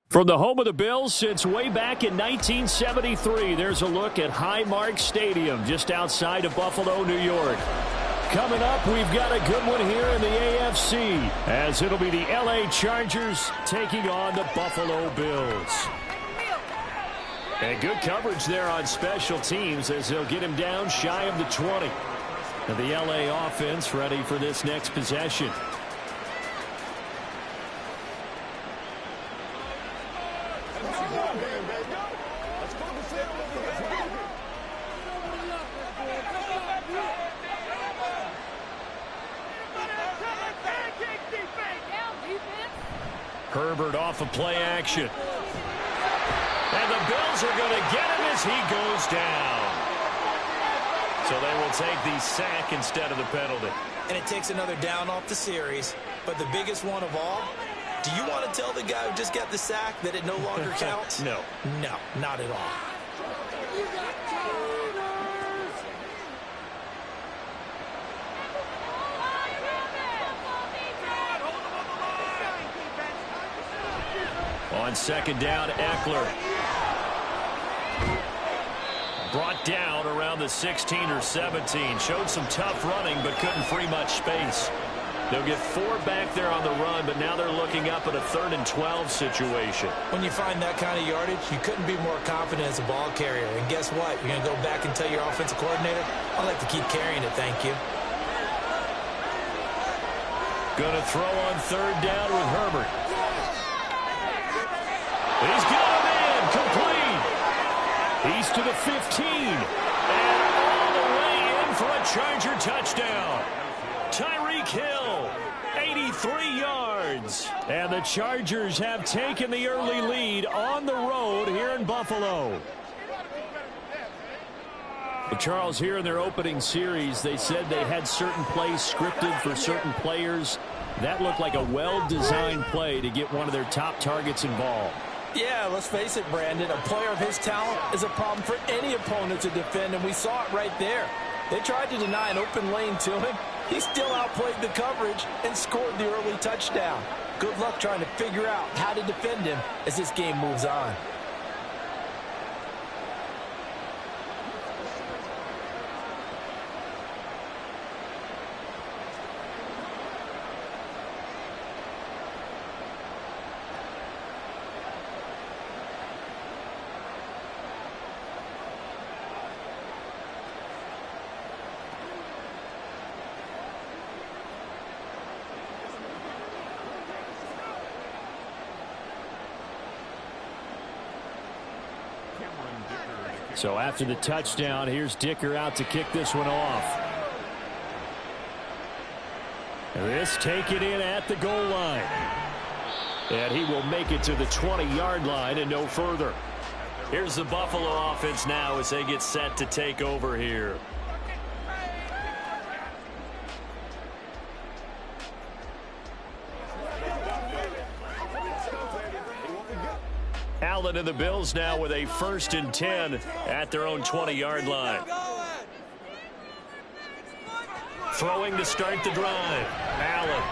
From the home of the Bills since way back in 1973, there's a look at Highmark Stadium just outside of Buffalo, New York. Coming up, we've got a good one here in the AFC, as it'll be the LA Chargers taking on the Buffalo Bills. And good coverage there on special teams as they'll get him down shy of the 20. And the LA offense ready for this next possession. Herbert off of play action. And the Bills are going to get him as he goes down. So they will take the sack instead of the penalty. And it takes another down off the series. But the biggest one of all, do you want to tell the guy who just got the sack that it no longer counts? No. No, not at all. On second down, Eckler. Brought down around the 16 or 17. Showed some tough running, but couldn't free much space. They'll get 4 back there on the run, but now they're looking up at a 3rd and 12 situation. When you find that kind of yardage, you couldn't be more confident as a ball carrier. And guess what? You're going to go back and tell your offensive coordinator, I'd like to keep carrying it, thank you. Going to throw on 3rd down with Herbert. He's got him in, complete. He's to the 15, and all the way in for a Charger touchdown. Tyreek Hill, 83 yards. And the Chargers have taken the early lead on the road here in Buffalo. But Charles, here in their opening series, they said they had certain plays scripted for certain players. That looked like a well-designed play to get one of their top targets involved. Yeah, let's face it, Brandon. A player of his talent is a problem for any opponent to defend, and we saw it right there. They tried to deny an open lane to him. He still outplayed the coverage and scored the early touchdown. Good luck trying to figure out how to defend him as this game moves on. So after the touchdown, here's Dicker out to kick this one off. This taken in at the goal line. And he will make it to the 20-yard line and no further. Here's the Buffalo offense now as they get set to take over here. Allen and the Bills now with a 1st and 10 at their own 20-yard line. Throwing to start the drive. Allen.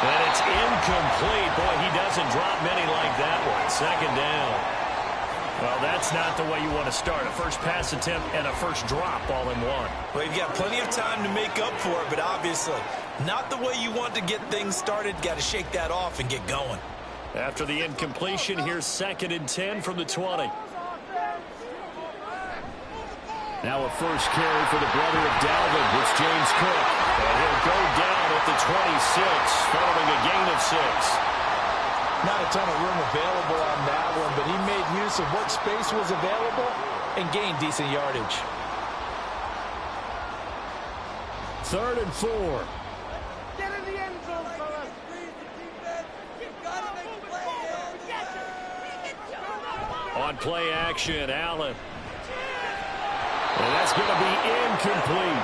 And it's incomplete. Boy, he doesn't drop many like that one. 2nd down. Well, that's not the way you want to start. A first pass attempt and a first drop all in one. Well, you've got plenty of time to make up for it, but obviously not the way you want to get things started. Got to shake that off and get going. After the incompletion, here's 2nd and 10 from the 20. Now a first carry for the brother of Dalvin. It's James Cook. And he'll go down at the 26, following a gain of 6. Not a ton of room available on that one, but he made use of what space was available and gained decent yardage. 3rd and 4. Get in the end zone, fellas. On play action, Allen. And that's going to be incomplete.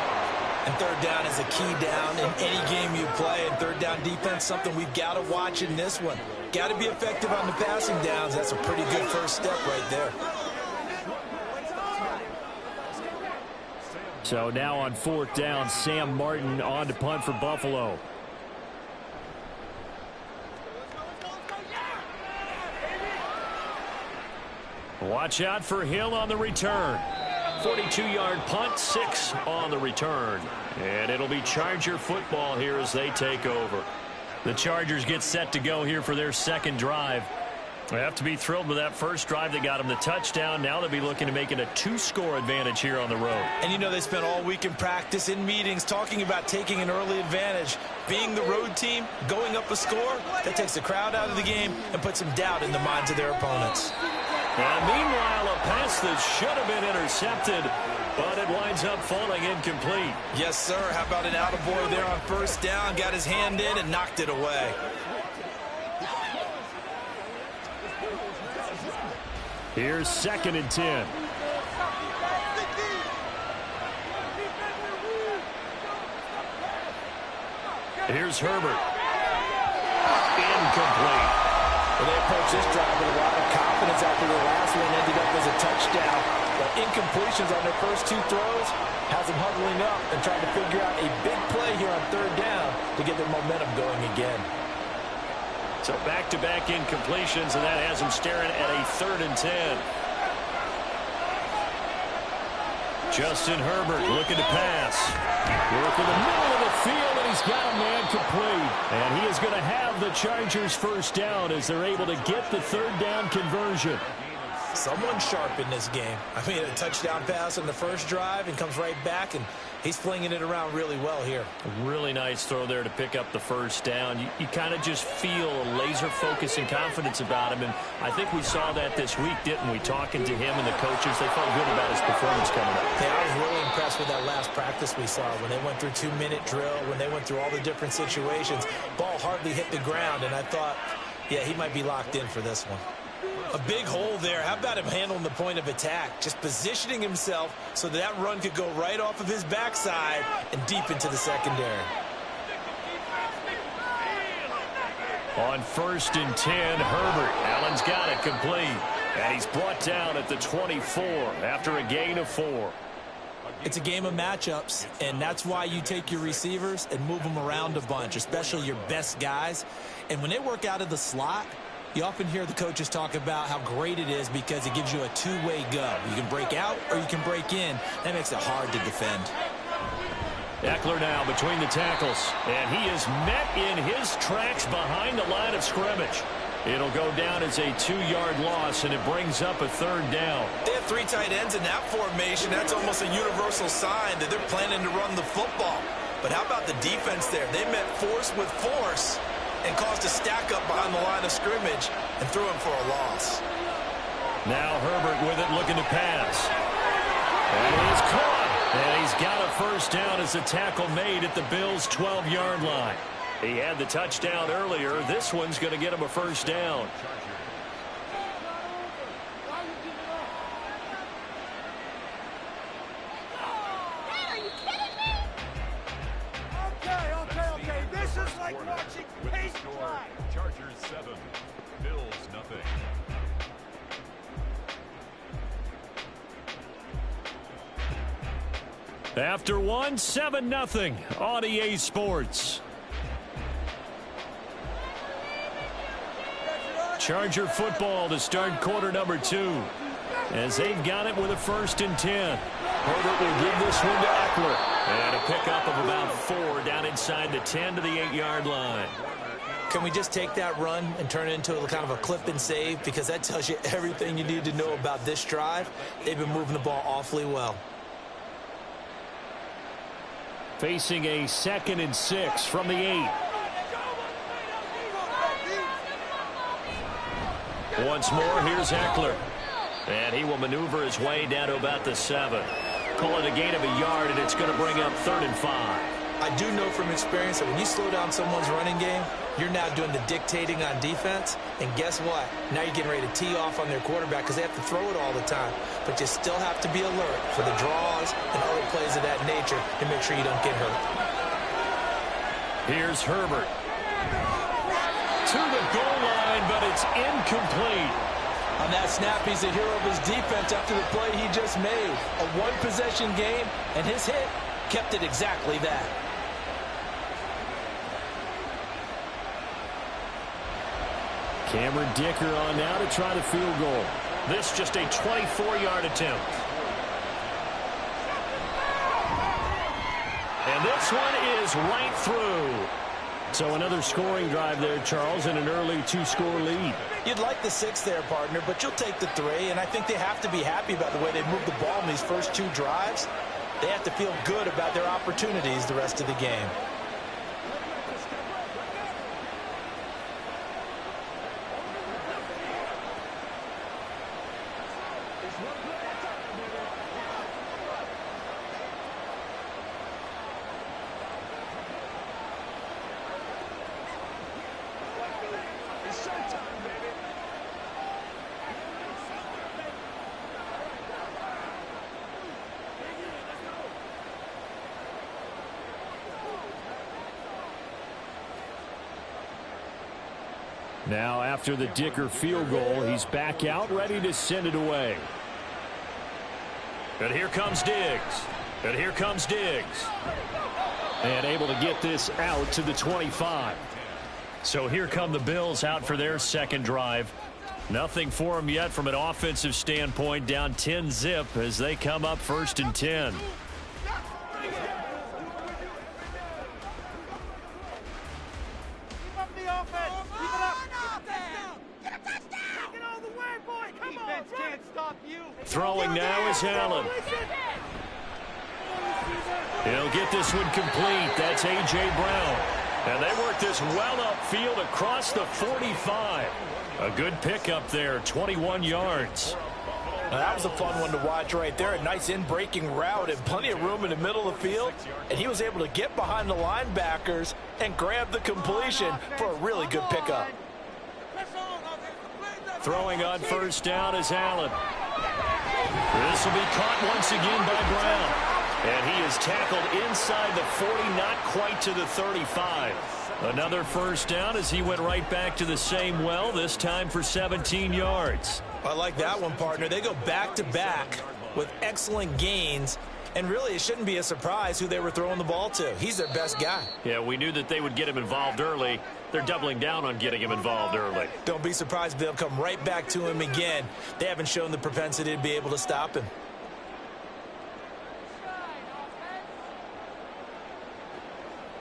And 3rd down is a key down in any game you play. And 3rd down defense, something we've got to watch in this one. Got to be effective on the passing downs. That's a pretty good first step right there. So now on 4th down, Sam Martin on to punt for Buffalo. Watch out for Hill on the return. 42-yard punt, 6 on the return. And it'll be Charger football here as they take over. The Chargers get set to go here for their second drive. They have to be thrilled with that first drive. They got them the touchdown. Now they'll be looking to make it a 2-score advantage here on the road. And you know they spent all week in practice, in meetings, talking about taking an early advantage. Being the road team, going up a score, that takes the crowd out of the game and puts some doubt in the minds of their opponents. And meanwhile, a pass that should have been intercepted, but it winds up falling incomplete. Yes, sir. How about an attaboy there on first down? Got his hand in and knocked it away. Here's 2nd and 10. Here's Herbert. Incomplete. Well, they approached this drive with a lot of confidence after the last one ended up as a touchdown. But incompletions on their first 2 throws has them huddling up and trying to figure out a big play here on 3rd down to get their momentum going again. So back-to-back incompletions, and that has them staring at a 3rd and 10. Justin Herbert looking to pass. Work in the middle of the field, and he's got a man complete. And he is going to have the Chargers first down as they're able to get the 3rd down conversion. Someone sharp in this game. I mean, a touchdown pass on the first drive and comes right back, and he's flinging it around really well here. A really nice throw there to pick up the first down. You kind of just feel a laser focus and confidence about him, and I think we saw that this week, didn't we? Talking to him and the coaches, they felt good about his performance coming up. Yeah, I was really impressed with that last practice we saw when they went through 2-minute drill, when they went through all the different situations. Ball hardly hit the ground, and I thought, yeah, he might be locked in for this one. A big hole there. How about him handling the point of attack? Just positioning himself so that run could go right off of his backside and deep into the secondary. On 1st and 10, Herbert. Allen's got it complete. And he's brought down at the 24 after a gain of 4. It's a game of matchups, and that's why you take your receivers and move them around a bunch, especially your best guys. And when they work out of the slot, you often hear the coaches talk about how great it is because it gives you a 2-way go. You can break out or you can break in. That makes it hard to defend. Eckler now between the tackles, and he is met in his tracks behind the line of scrimmage. It'll go down as a 2-yard loss, and it brings up a 3rd down. They have 3 tight ends in that formation. That's almost a universal sign that they're planning to run the football. But how about the defense there? They met force with force and caused a stack up behind the line of scrimmage and threw him for a loss. Now Herbert with it, looking to pass. And he's caught. And he's got a first down as a tackle made at the Bills' 12-yard line. He had the touchdown earlier. This one's going to get him a first down. Okay. This is like watching paint dry. Chargers 7, Bills nothing. After 1, 7-0 on EA Sports. Charger football to start quarter number 2. As they've got it with a 1st and 10. Herbert will give this one to Eckler. And a pickup of about 4 down inside the 10 to the 8-yard line. Can we just take that run and turn it into a kind of a clip and save? Because that tells you everything you need to know about this drive. They've been moving the ball awfully well. Facing a 2nd and 6 from the 8. Once more, here's Eckler. And he will maneuver his way down to about the 7. Call it a gain of a yard, and it's going to bring up 3rd and 5. I do know from experience that when you slow down someone's running game, you're now doing the dictating on defense. And guess what? Now you're getting ready to tee off on their quarterback because they have to throw it all the time. But you still have to be alert for the draws and other plays of that nature to make sure you don't get hurt. Here's Herbert. To the goal line, but it's incomplete. On that snap, he's a hero of his defense after the play he just made. A one-possession game, and his hit kept it exactly that. Cameron Dicker on now to try the field goal. This just a 24-yard attempt. And this one is right through. So another scoring drive there, Charles, and an early 2-score lead. You'd like the 6 there, partner, but you'll take the 3, and I think they have to be happy about the way they moved the ball in these first 2 drives. They have to feel good about their opportunities the rest of the game. Now, after the Dicker field goal, he's back out, ready to send it away. And here comes Diggs. And here comes Diggs. And able to get this out to the 25. So here come the Bills out for their second drive. Nothing for them yet from an offensive standpoint. Down 10-zip as they come up 1st and 10. Throwing now is Allen. He'll get this one complete. That's A.J. Brown. And they work this well upfield across the 45. A good pickup there, 21 yards. Now, that was a fun one to watch right there. A nice in-breaking route and plenty of room in the middle of the field. And he was able to get behind the linebackers and grab the completion for a really good pickup. Throwing on 1st down is Allen. This will be caught once again by Brown. And he is tackled inside the 40, not quite to the 35. Another 1st down as he went right back to the same well, this time for 17 yards. I like that one, partner. They go back-to-back with excellent gains. And really, it shouldn't be a surprise who they were throwing the ball to. He's their best guy. Yeah, we knew that they would get him involved early. They're doubling down on getting him involved early. Don't be surprised if they'll come right back to him again. They haven't shown the propensity to be able to stop him.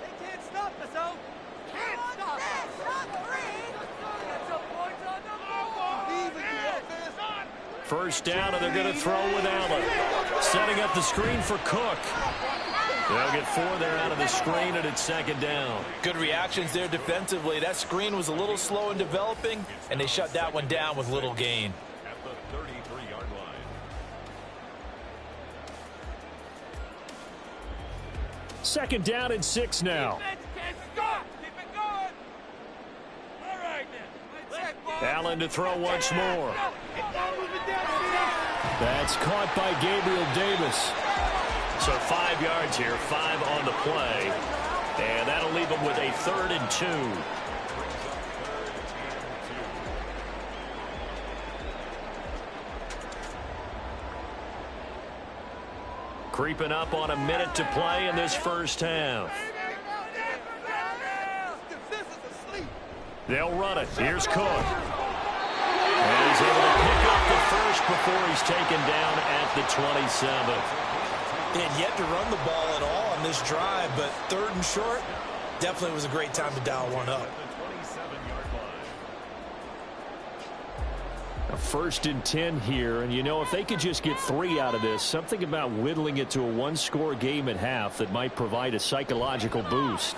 They can't stop us, oh. Can't stop us. Get some points on the board. 1st down, and they're going to throw with Allen. Setting up the screen for Cook. They'll get 4 there out of the screen, and it's 2nd down. Good reactions there defensively. That screen was a little slow in developing, and they shut that one down with little gain. At the 33-yard line. 2nd down and 6 now. Can't stop. Keep it going. All right, then. Allen to throw once more. That's caught by Gabriel Davis. So 5 yards here, 5 on the play. And that'll leave them with a 3rd and 2. Creeping up on a minute to play in this first half. They'll run it. Here's Cook. And he's able to pick up the first before he's taken down at the 27. They had yet to run the ball at all on this drive, but 3rd and short definitely was a great time to dial one up. A 1st and 10 here, and you know, if they could just get 3 out of this, something about whittling it to a 1-score game at half that might provide a psychological boost.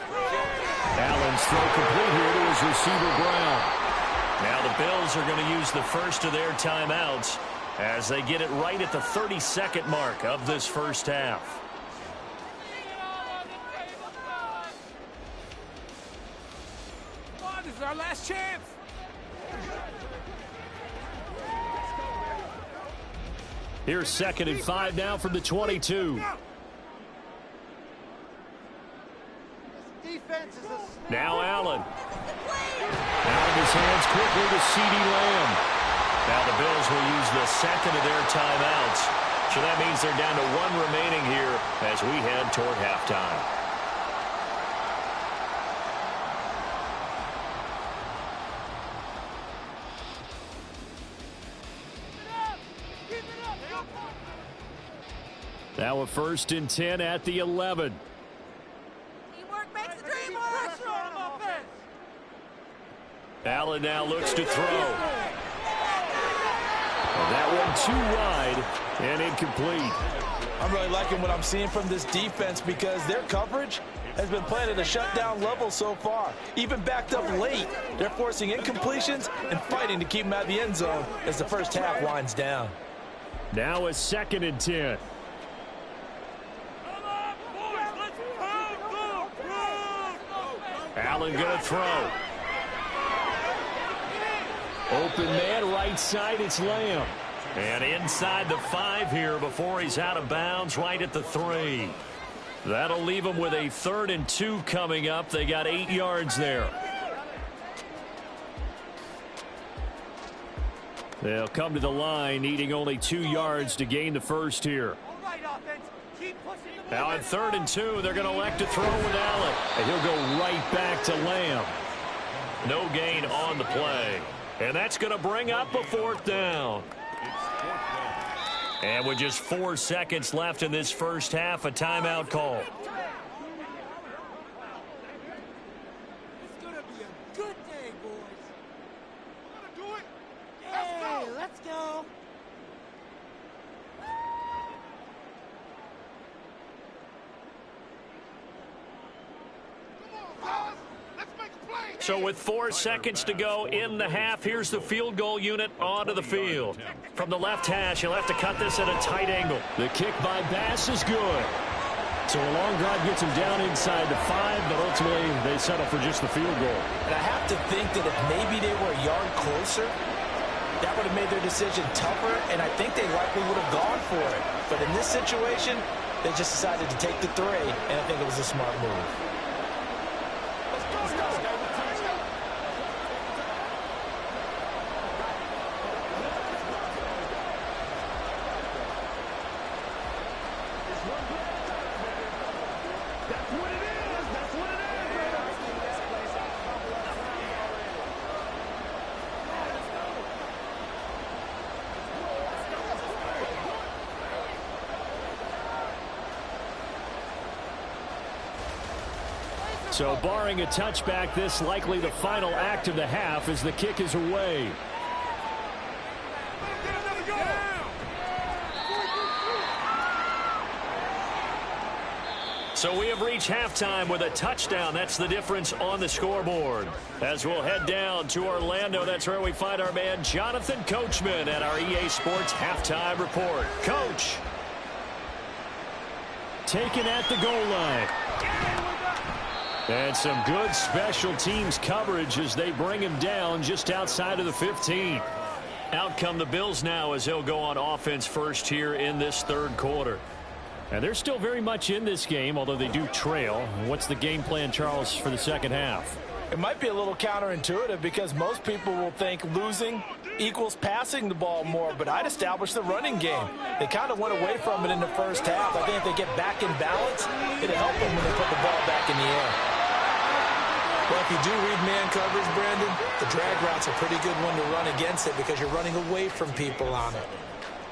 Allen's throw complete here to his receiver Brown. Now the Bills are going to use the first of their timeouts as they get it right at the 32nd mark of this first half. Come on, this is our last chance. Here's 2nd and 5 now from the 22. Now Allen. Out of his hands quickly to CeeDee Lamb. Now the Bills will use the 2nd of their timeouts. So that means they're down to 1 remaining here as we head toward halftime. Now a 1st and 10 at the 11. Teamwork makes the dream work. Pressure on him offense. Allen now looks to throw. And that one too wide and incomplete. I'm really liking what I'm seeing from this defense because their coverage has been playing at a shutdown level so far. Even backed up late, they're forcing incompletions and fighting to keep them out of the end zone as the first half winds down. Now a 2nd and 10. Allen going to throw. Open man, right side, it's Lamb. And inside the 5 here before he's out of bounds, right at the 3. That'll leave him with a 3rd and 2 coming up. They got 8 yards there. They'll come to the line, needing only 2 yards to gain the first here. All right, offense. Keep pushing the Now on 3rd and 2, they're going to elect to throw with Allen. And he'll go right back to Lamb. No gain on the play. And that's going to bring up a 4th down. And with just 4 seconds left in this first half, a timeout call. It's going to be a good day, boys. Do it. Hey, let's go. So with 4 seconds to go in the half, here's the field goal unit onto the field. From the left hash, he'll have to cut this at a tight angle. The kick by Bass is good. So a long drive gets him down inside the 5, but ultimately they settle for just the field goal. And I have to think that if maybe they were a yard closer, that would have made their decision tougher, and I think they likely would have gone for it. But in this situation, they just decided to take the 3, and I think it was a smart move. So barring a touchback, this likely the final act of the half as the kick is away. So we have reached halftime with a touchdown. That's the difference on the scoreboard. As we'll head down to Orlando, that's where we find our man Jonathan Coachman at our EA Sports Halftime Report. Coach. Taken at the goal line. And some good special teams coverage as they bring him down just outside of the 15. Out come the Bills now as they'll go on offense first here in this 3rd quarter. And they're still very much in this game, although they do trail. What's the game plan, Charles, for the second half? It might be a little counterintuitive because most people will think losing equals passing the ball more, but I'd establish the running game. They kind of went away from it in the first half. I think if they get back in balance, it'll help them when they put the ball back in the air. Well, if you do read man coverage, Brandon, the drag route's a pretty good one to run against it because you're running away from people on it.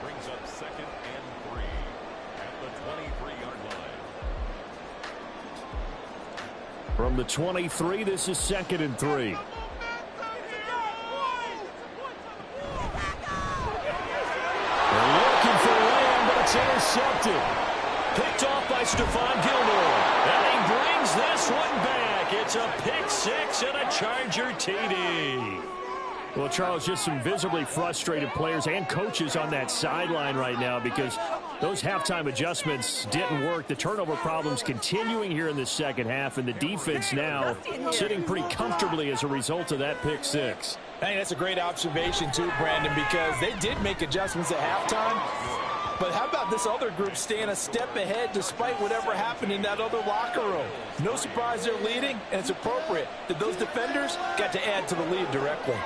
Brings up 2nd and 3 at the 23-yard line. From the 23, this is 2nd and 3. They're looking for Lamb, but it's intercepted. Picked off by Stephon Gilmore. And he brings this one back. It's a pick 6 and a Charger TD. Well, Charles, just some visibly frustrated players and coaches on that sideline right now because those halftime adjustments didn't work. The turnover problems continuing here in the second half, and the defense now sitting pretty comfortably as a result of that pick 6. I think that's a great observation, too, Brandon, because they did make adjustments at halftime. But how about this other group staying a step ahead despite whatever happened in that other locker room? No surprise they're leading, and it's appropriate that those defenders got to add to the lead directly.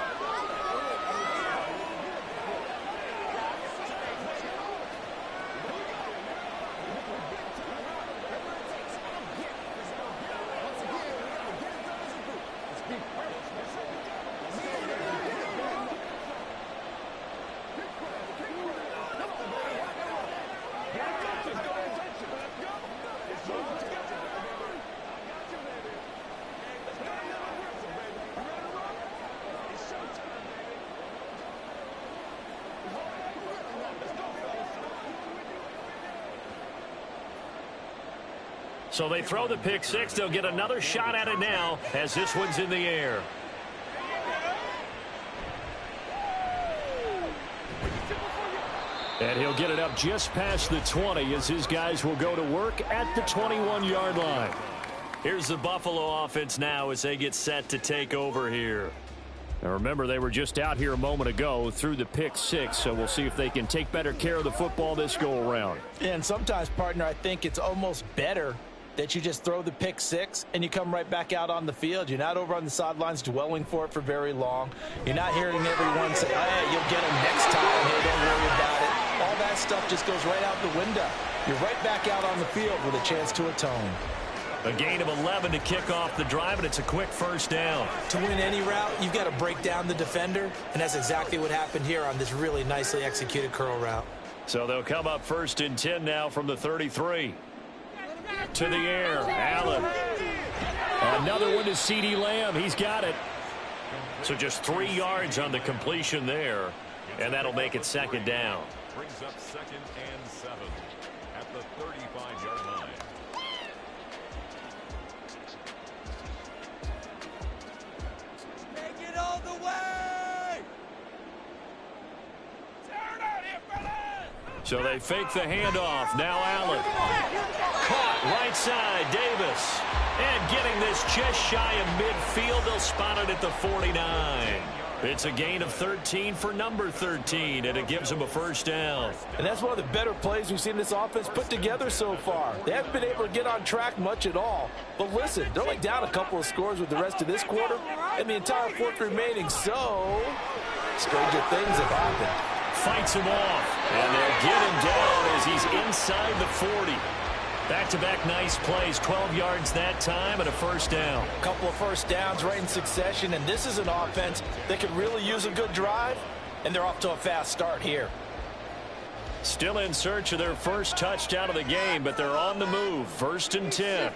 So they throw the pick six. They'll get another shot at it now as this one's in the air. And he'll get it up just past the 20 as his guys will go to work at the 21-yard line. Here's the Buffalo offense now as they get set to take over here. Now remember, they were just out here a moment ago through the pick six, so we'll see if they can take better care of the football this go-around. And sometimes, partner, I think it's almost better that you just throw the pick six and you come right back out on the field. You're not over on the sidelines dwelling for it for very long. You're not hearing everyone say, hey, you'll get them next time. Hey, don't worry about it. All that stuff just goes right out the window. You're right back out on the field with a chance to atone. A gain of 11 to kick off the drive, and it's a quick first down. To win any route, you've got to break down the defender, and that's exactly what happened here on this really nicely executed curl route. So they'll come up 1st and 10 now from the 33. To the air, Allen. Another one to CeeDee Lamb. He's got it. So just 3 yards on the completion there, and that'll make it 2nd down. Brings up 2nd and 7 at the 35-yard line. Take it all the way! Turn out here, fellas! So they fake the handoff. Now Allen. Caught right side, Davis. And getting this just shy of midfield. They'll spot it at the 49. It's a gain of 13 for number 13, and it gives them a first down. And that's one of the better plays we've seen this offense put together so far. They haven't been able to get on track much at all. But listen, they're only down a couple of scores with the rest of this quarter and the entire fourth remaining. So, stranger things have happened. Fights him off, and they'll get him down as he's inside the 40. Back-to-back nice plays, 12 yards that time, and a first down. A couple of first downs right in succession, and this is an offense that could really use a good drive, and they're off to a fast start here. Still in search of their first touchdown of the game, but they're on the move. 1st and 10.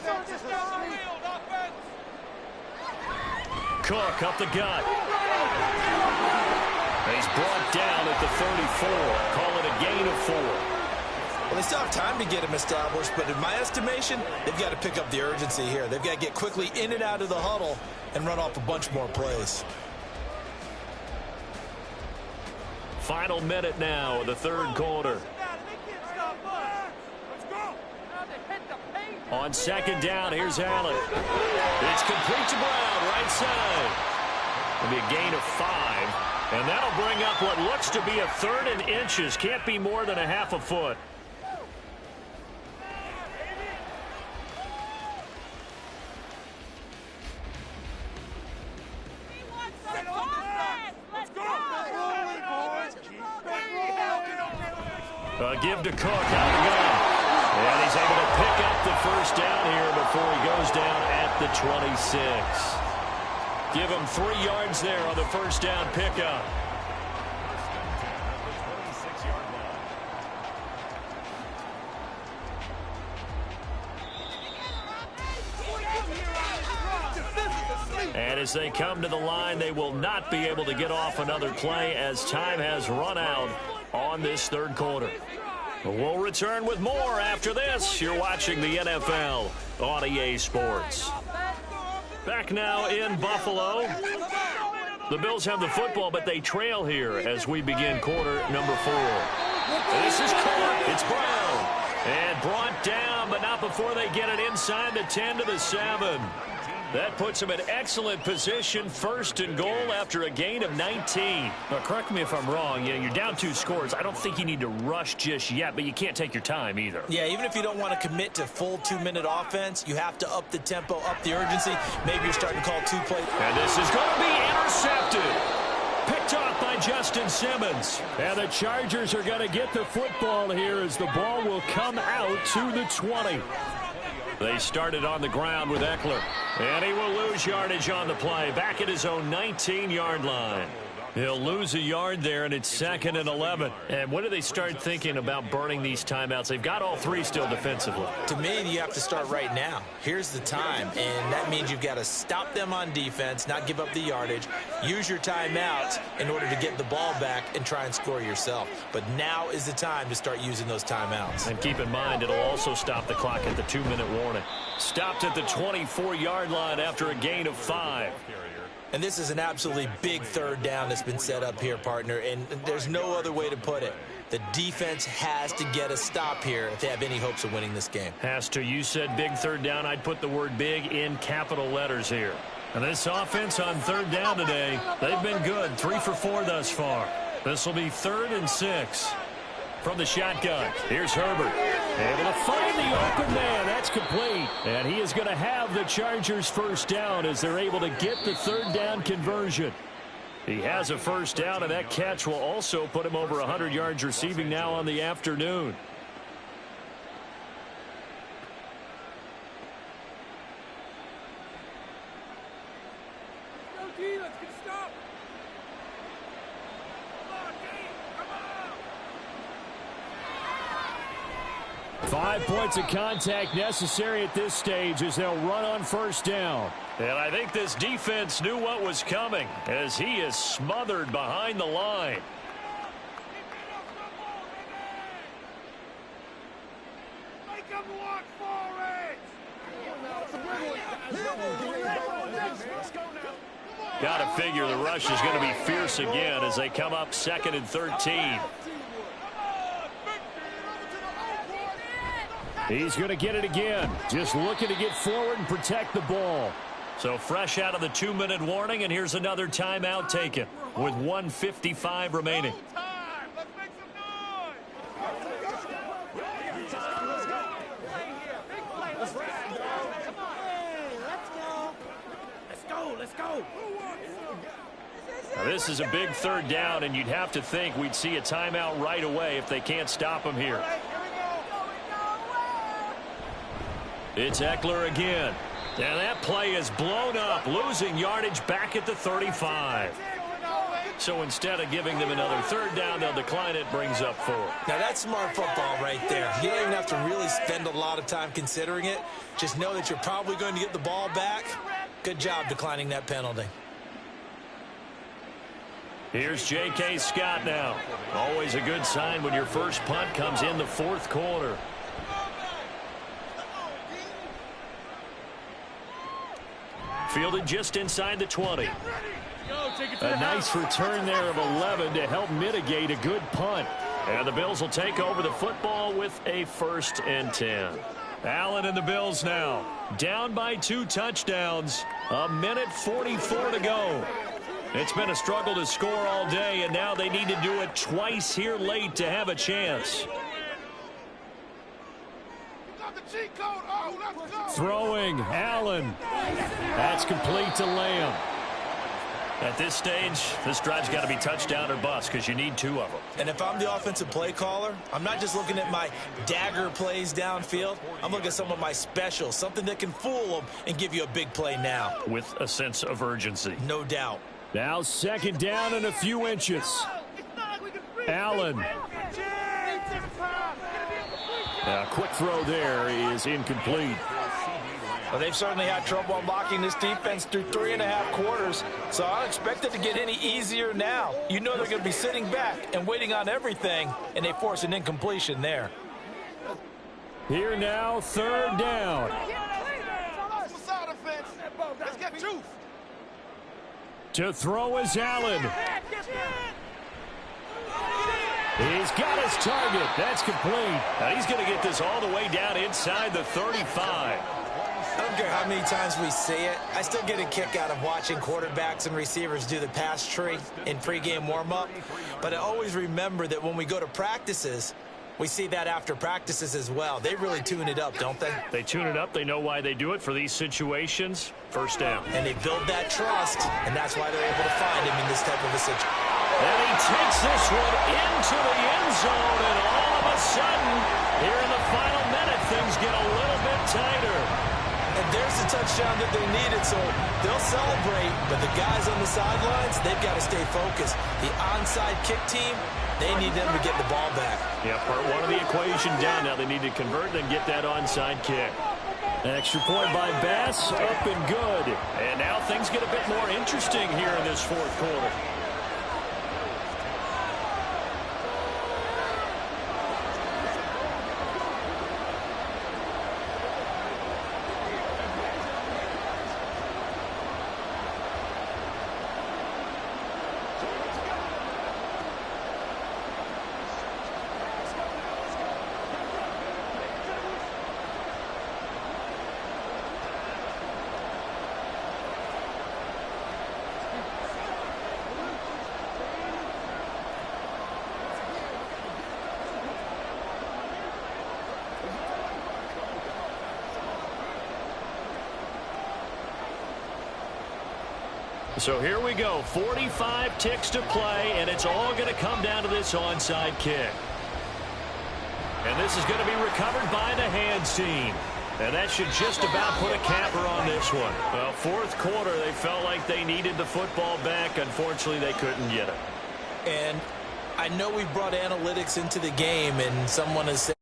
Cook up the gut. He's brought down at the 34. Call it a gain of 4. Well, they still have time to get him established, but in my estimation, they've got to pick up the urgency here. They've got to get quickly in and out of the huddle and run off a bunch more plays. Final minute now of the 3rd quarter. On 2nd down, here's Allen. It's complete to Brown, right side. It'll be a gain of 5, and that'll bring up what looks to be a 3rd and inches. Can't be more than a half a foot. Give to Cook out of the gun. And he's able to pick up the first down here before he goes down at the 26. Give him 3 yards there on the first down pickup. And as they come to the line, they will not be able to get off another play as time has run out on this 3rd quarter. We'll return with more after this. You're watching the NFL on EA Sports. Back now in Buffalo. The Bills have the football, but they trail here as we begin quarter number 4. This is caught. It's Brown. And brought down, but not before they get it inside the 10 to the 7. That puts him in excellent position, 1st and goal after a gain of 19. Now, correct me if I'm wrong. You're down 2 scores. I don't think you need to rush just yet, but you can't take your time either. Yeah, even if you don't want to commit to full 2-minute offense, you have to up the tempo, up the urgency. Maybe you're starting to call 2 plays. And this is going to be intercepted. Picked off by Justin Simmons. And the Chargers are going to get the football here as the ball will come out to the 20. They started on the ground with Eckler. And he will lose yardage on the play. Back at his own 19-yard line. He'll lose a yard there, and it's 2nd and 11. And when do they start thinking about burning these timeouts? They've got all three still defensively. To me, you have to start right now. Here's the time, and that means you've got to stop them on defense, not give up the yardage, use your timeouts in order to get the ball back and try and score yourself. But now is the time to start using those timeouts. And keep in mind, it'll also stop the clock at the 2-minute warning. Stopped at the 24-yard line after a gain of 5. And this is an absolutely big third down that's been set up here, partner, and there's no other way to put it. The defense has to get a stop here if they have any hopes of winning this game. Has to. You said big third down. I'd put the word big in capital letters here. And this offense on third down today, they've been good. 3 for 4 thus far. This will be 3rd and 6. From the shotgun, here's Herbert. Able to find the open man. That's complete. And he is going to have the Chargers first down as they're able to get the third down conversion. He has a first down, and that catch will also put him over 100 yards receiving now on the afternoon. Let's go, D. Let's get a stop. 5 points of contact necessary at this stage as they'll run on first down. And I think this defense knew what was coming as he is smothered behind the line. Make them work for it. Got to figure the rush is going to be fierce again as they come up 2nd and 13. He's going to get it again. Just looking to get forward and protect the ball. So fresh out of the 2-minute warning, and here's another timeout taken with 1:55 remaining. Let's go. Now, this is a big third down, and you'd have to think we'd see a timeout right away if they can't stop him here. It's Eckler again. And that play is blown up, losing yardage back at the 35. So instead of giving them another third down, they'll decline it, brings up 4. Now, that's smart football right there. You don't even have to really spend a lot of time considering it. Just know that you're probably going to get the ball back. Good job declining that penalty. Here's J.K. Scott now. Always a good sign when your first punt comes in the 4th quarter. Fielded just inside the 20. A nice return there of 11 to help mitigate a good punt. And the Bills will take over the football with a 1st and 10. Allen and the Bills now. Down by 2 touchdowns. 1:44 to go. It's been a struggle to score all day, and now they need to do it twice here late to have a chance. Throwing, Allen. That's complete to Lamb. At this stage, this drive's got to be touchdown or bust because you need 2 of them. And if I'm the offensive play caller, I'm not just looking at my dagger plays downfield. I'm looking at some of my specials, something that can fool them and give you a big play now. With a sense of urgency. No doubt. Now 2nd down and a few inches. Allen. A quick throw there is incomplete. Well, they've certainly had trouble unlocking this defense through 3.5 quarters, so I don't expect it to get any easier now. You know they're going to be sitting back and waiting on everything, and they force an incompletion there. Here now, 3rd down. To throw is Allen. He's got his target. That's complete. Now he's going to get this all the way down inside the 35. I don't care how many times we see it. I still get a kick out of watching quarterbacks and receivers do the pass tree in pregame warm-up. But I always remember that when we go to practices, we see that after practices as well. They really tune it up, don't they? They tune it up. They know why they do it for these situations. First down. And they build that trust, and that's why they're able to find him in this type of a situation. And he takes this one into the end zone, and all of a sudden, here in the final minute, things get a little bit tighter. And there's the touchdown that they needed, so they'll celebrate, but the guys on the sidelines, they've got to stay focused. The onside kick team, they need them to get the ball back. Yeah, part one of the equation down. Now they need to convert and get that onside kick. Extra point by Bass, up and good. And now things get a bit more interesting here in this fourth quarter. So here we go, 45 ticks to play, and it's all going to come down to this onside kick. And this is going to be recovered by the hands team. And that should just about put a capper on this one. Well, fourth quarter, they felt like they needed the football back. Unfortunately, they couldn't get it. And I know we brought analytics into the game, and someone has said,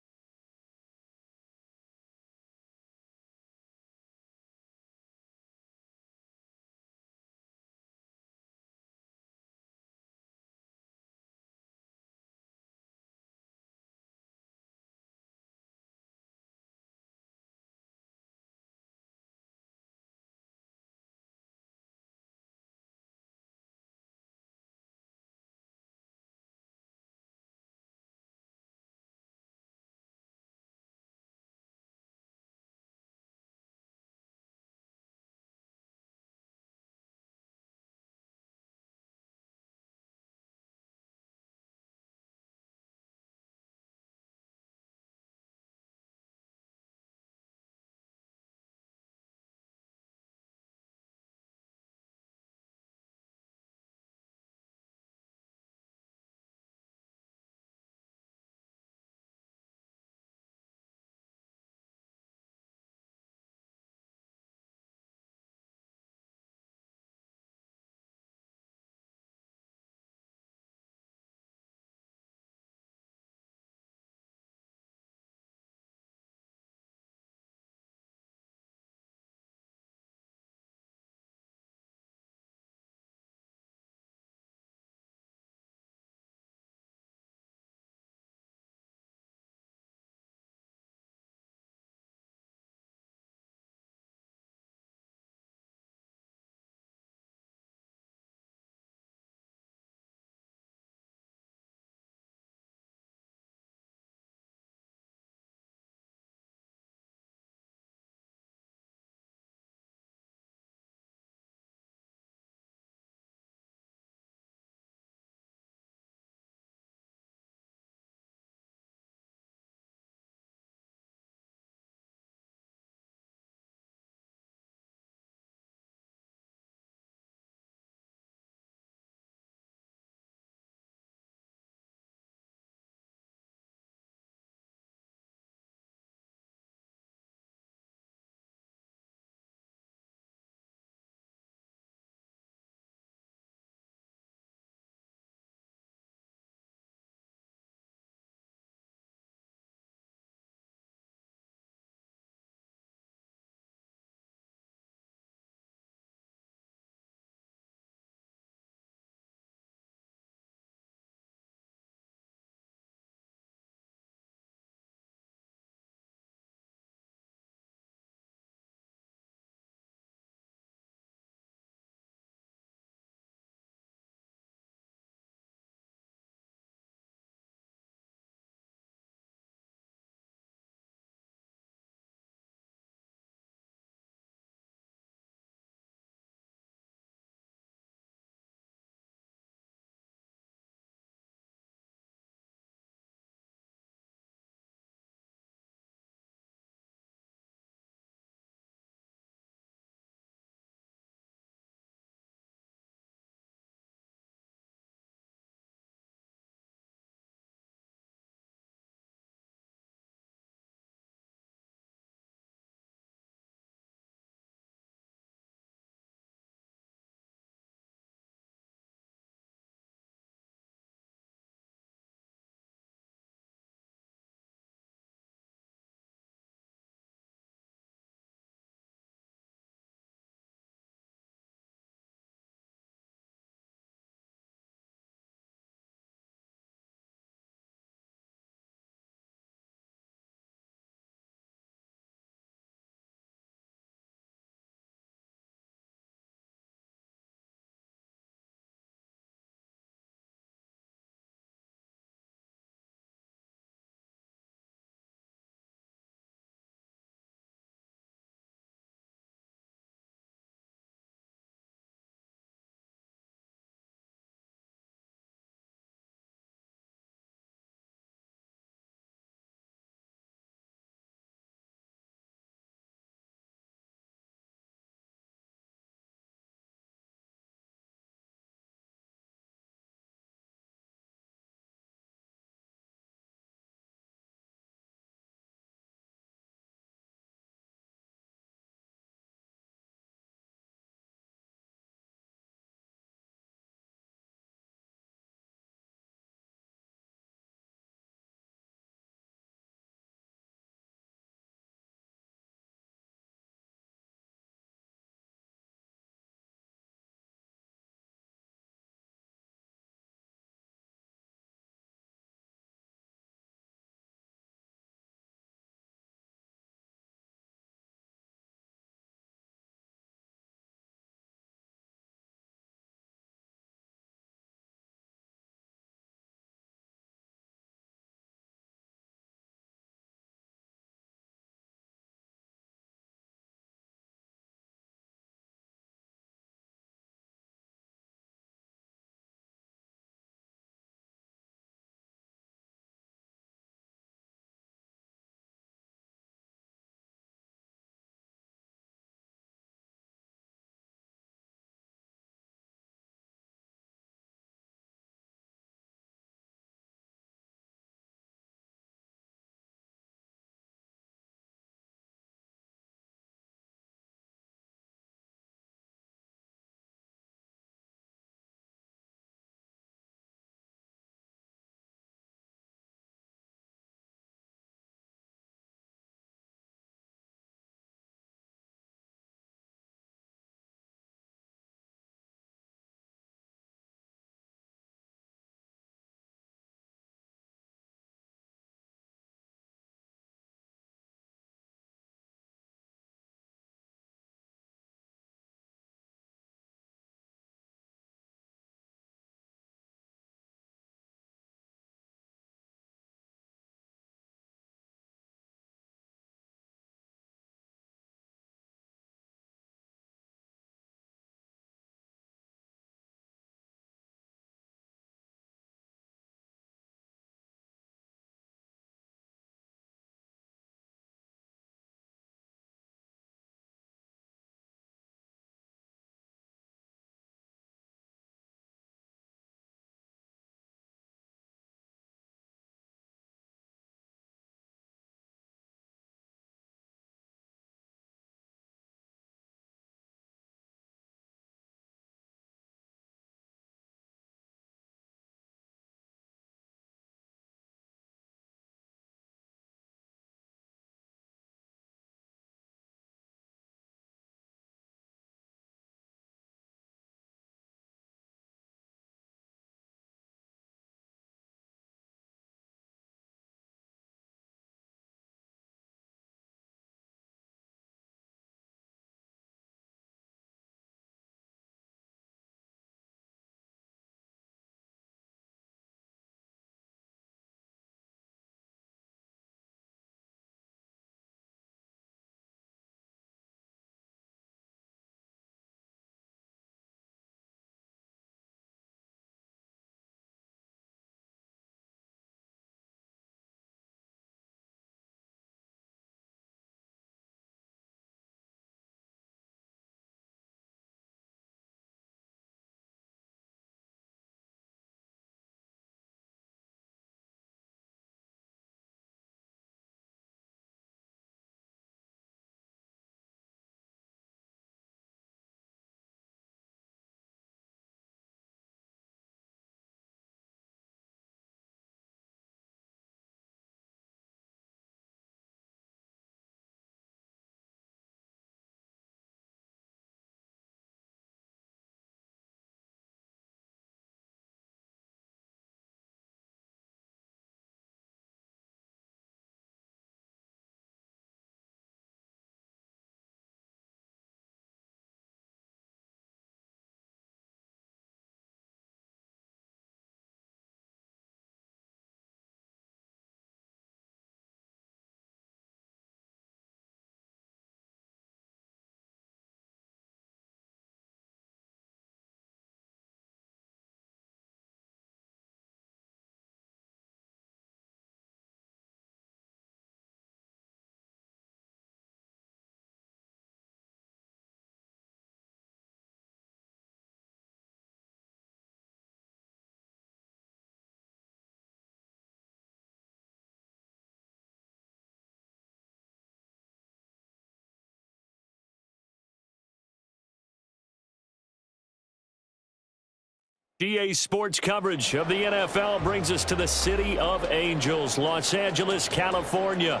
GA Sports coverage of the NFL brings us to the City of Angels, Los Angeles, California.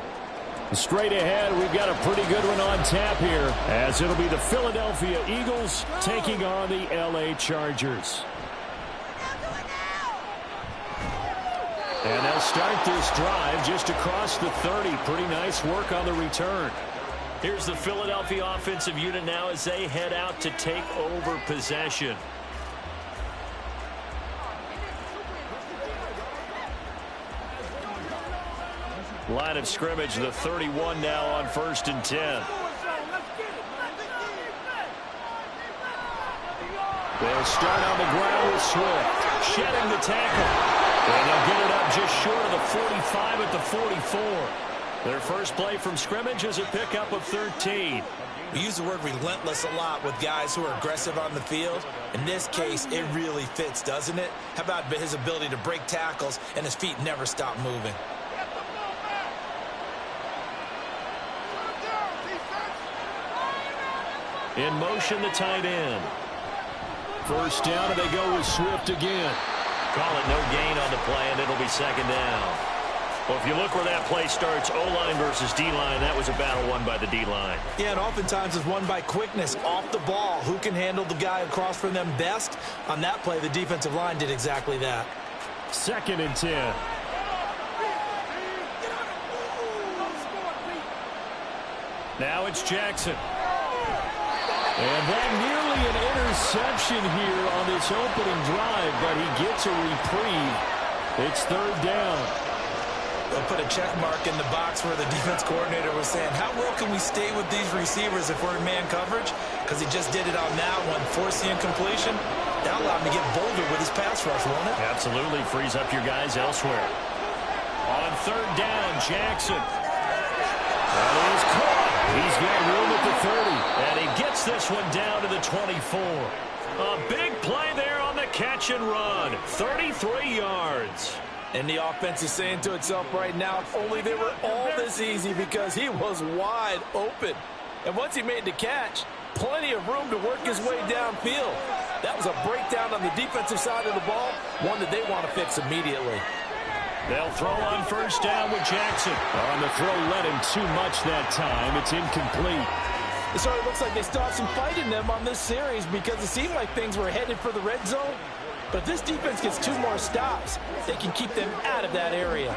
Straight ahead, we've got a pretty good one on tap here, as it'll be the Philadelphia Eagles taking on the LA Chargers. And they'll start this drive just across the 30. Pretty nice work on the return. Here's the Philadelphia offensive unit now as they head out to take over possession. Line of scrimmage, the 31 now on 1st and 10. They'll start on the ground with Swift, shedding the tackle. And they'll get it up just short of the 45 at the 44. Their first play from scrimmage is a pickup of 13. We use the word relentless a lot with guys who are aggressive on the field. In this case, it really fits, doesn't it? How about his ability to break tackles and his feet never stop moving? In motion, the tight end. First down, and they go with Swift again. Call it no gain on the play, and it'll be second down. Well, if you look where that play starts, O-line versus D-line, that was a battle won by the D-line. Yeah, and oftentimes it's won by quickness off the ball. Who can handle the guy across from them best? On that play, the defensive line did exactly that. 2nd and 10. Now it's Jackson. And that nearly an interception here on this opening drive, but he gets a reprieve. It's 3rd down. They'll put a check mark in the box where the defense coordinator was saying, how well can we stay with these receivers if we're in man coverage? Because he just did it on that one, forcing incompletion. That'll allow him to get bolder with his pass rush, won't it? Absolutely, frees up your guys elsewhere. On 3rd down, Jackson. That is caught. He's got room at the 30, and he gets this one down to the 24. A big play there on the catch and run. 33 yards. And the offense is saying to itself right now, if only they were all this easy, because he was wide open. And once he made the catch, plenty of room to work his way downfield. That was a breakdown on the defensive side of the ball, one that they want to fix immediately. They'll throw on 1st down with Jackson. On the throw, led him too much that time. It's incomplete. It sort of looks like they still have some fight in them on this series, because it seemed like things were headed for the red zone. But if this defense gets 2 more stops, they can keep them out of that area.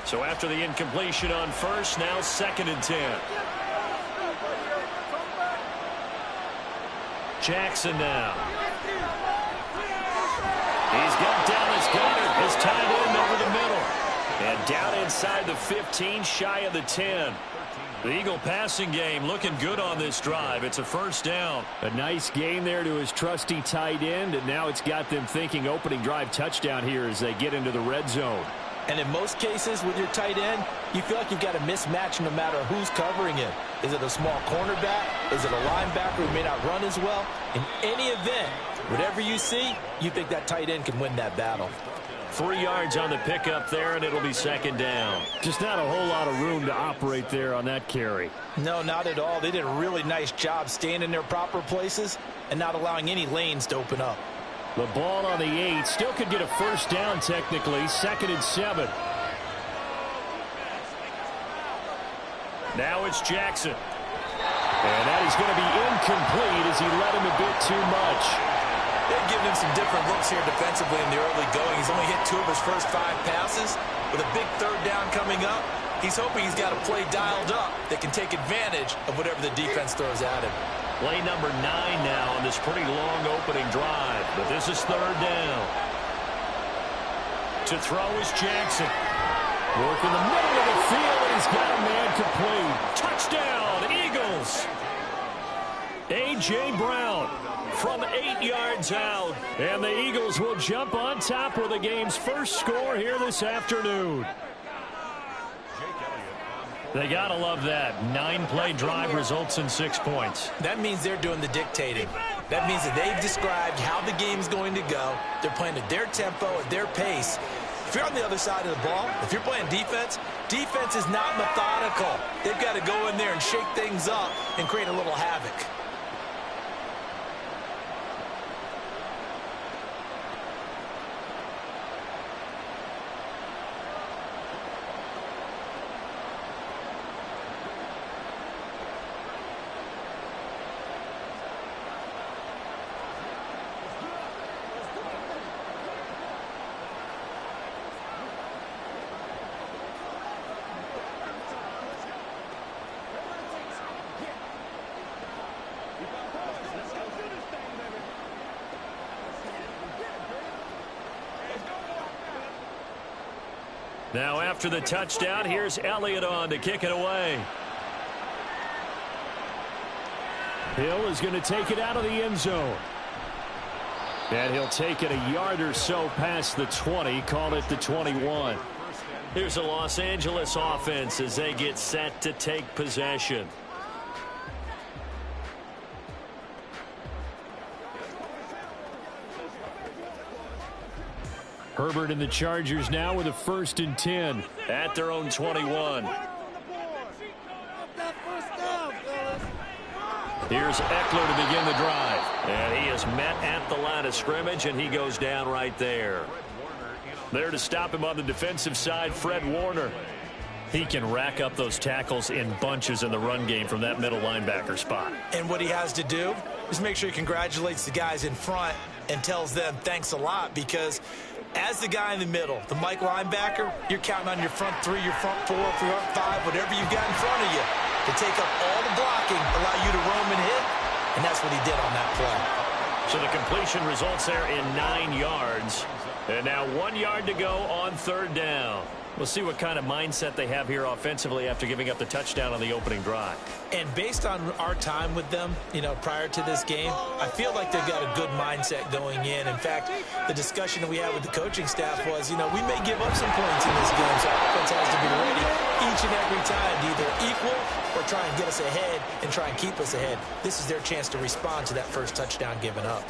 So after the incompletion on 1st, now 2nd and 10. Jackson now. He's got Dallas Goedert, his tight end over the middle. And down inside the 15, shy of the 10. The Eagle passing game looking good on this drive. It's a 1st down. A nice gain there to his trusty tight end, and now it's got them thinking opening drive touchdown here as they get into the red zone. And in most cases with your tight end, you feel like you've got a mismatch no matter who's covering it. Is it a small cornerback? Is it a linebacker who may not run as well? In any event, whatever you see, you think that tight end can win that battle. 3 yards on the pickup there, and it'll be 2nd down. Just not a whole lot of room to operate there on that carry. No, not at all. They did a really nice job staying in their proper places and not allowing any lanes to open up. The ball on the 8. Still could get a 1st down technically. 2nd and 7. Now it's Jackson. And that is going to be incomplete as he led him a bit too much. They've given him some different looks here defensively in the early going. He's only hit 2 of his first 5 passes. With a big 3rd down coming up, he's hoping he's got a play dialed up that can take advantage of whatever the defense throws at him. Play number 9 now on this pretty long opening drive. But this is 3rd down. To throw is Jackson. Work in the middle of the field, and he's got a man complete. Touchdown, Eagles. A.J. Brown from 8 yards out. And the Eagles will jump on top with the game's first score here this afternoon. They got to love that. 9-play drive results in 6 points. That means they're doing the dictating. That means that they've described how the game's going to go. They're playing at their tempo, at their pace. If you're on the other side of the ball, if you're playing defense, defense is not methodical. They've got to go in there and shake things up and create a little havoc. Now after the touchdown, here's Elliott on to kick it away. Hill is going to take it out of the end zone. And he'll take it a yard or so past the 20, call it the 21. Here's a Los Angeles offense as they get set to take possession. Herbert and the Chargers now with a 1st and 10 at their own 21. Here's Eckler to begin the drive. And he is met at the line of scrimmage, and he goes down right there. There to stop him on the defensive side, Fred Warner. He can rack up those tackles in bunches in the run game from that middle linebacker spot. And what he has to do is make sure he congratulates the guys in front and tells them thanks a lot, because as the guy in the middle, the Mike linebacker, you're counting on your front 3, your front 4, front 5, whatever you've got in front of you to take up all the blocking, allow you to roam and hit, and that's what he did on that play. So the completion results there in 9 yards. And now 1 yard to go on 3rd down. We'll see what kind of mindset they have here offensively after giving up the touchdown on the opening drive. And based on our time with them, prior to this game, I feel like they've got a good mindset going in. In fact, the discussion that we had with the coaching staff was, we may give up some points in this game, so our offense has to be ready each and every time to either equal or try and get us ahead and try and keep us ahead. This is their chance to respond to that first touchdown given up.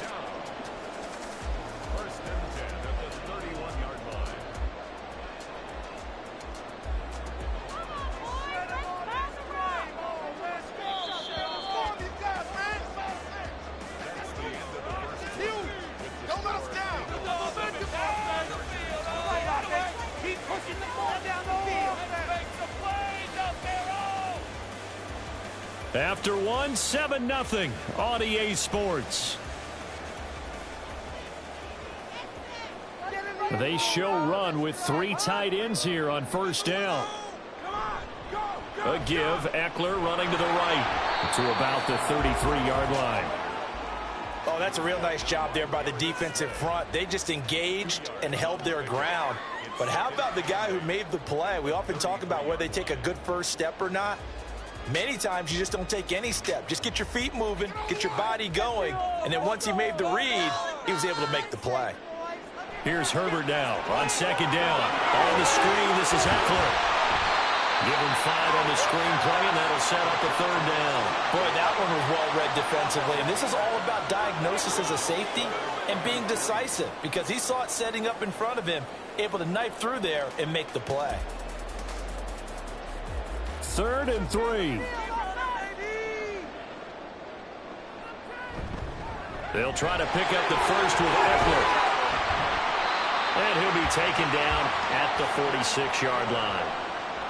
After 1, 7-0 on EA Sports. They show run with 3 tight ends here on 1st down. A give, Eckler running to the right to about the 33-yard line. Oh, that's a real nice job there by the defensive front. They just engaged and held their ground. But how about the guy who made the play? We often talk about whether they take a good first step or not. Many times you just don't take any step. Just get your feet moving, get your body going, and then once he made the read, he was able to make the play. Here's Herbert now on 2nd down. On the screen, this is Eckler. Give him 5 on the screen play, and that'll set up a 3rd down. Boy, that one was well read defensively, and this is all about diagnosis as a safety and being decisive, because he saw it setting up in front of him, able to knife through there and make the play. 3rd and 3. They'll try to pick up the first with Eckler. And he'll be taken down at the 46-yard line.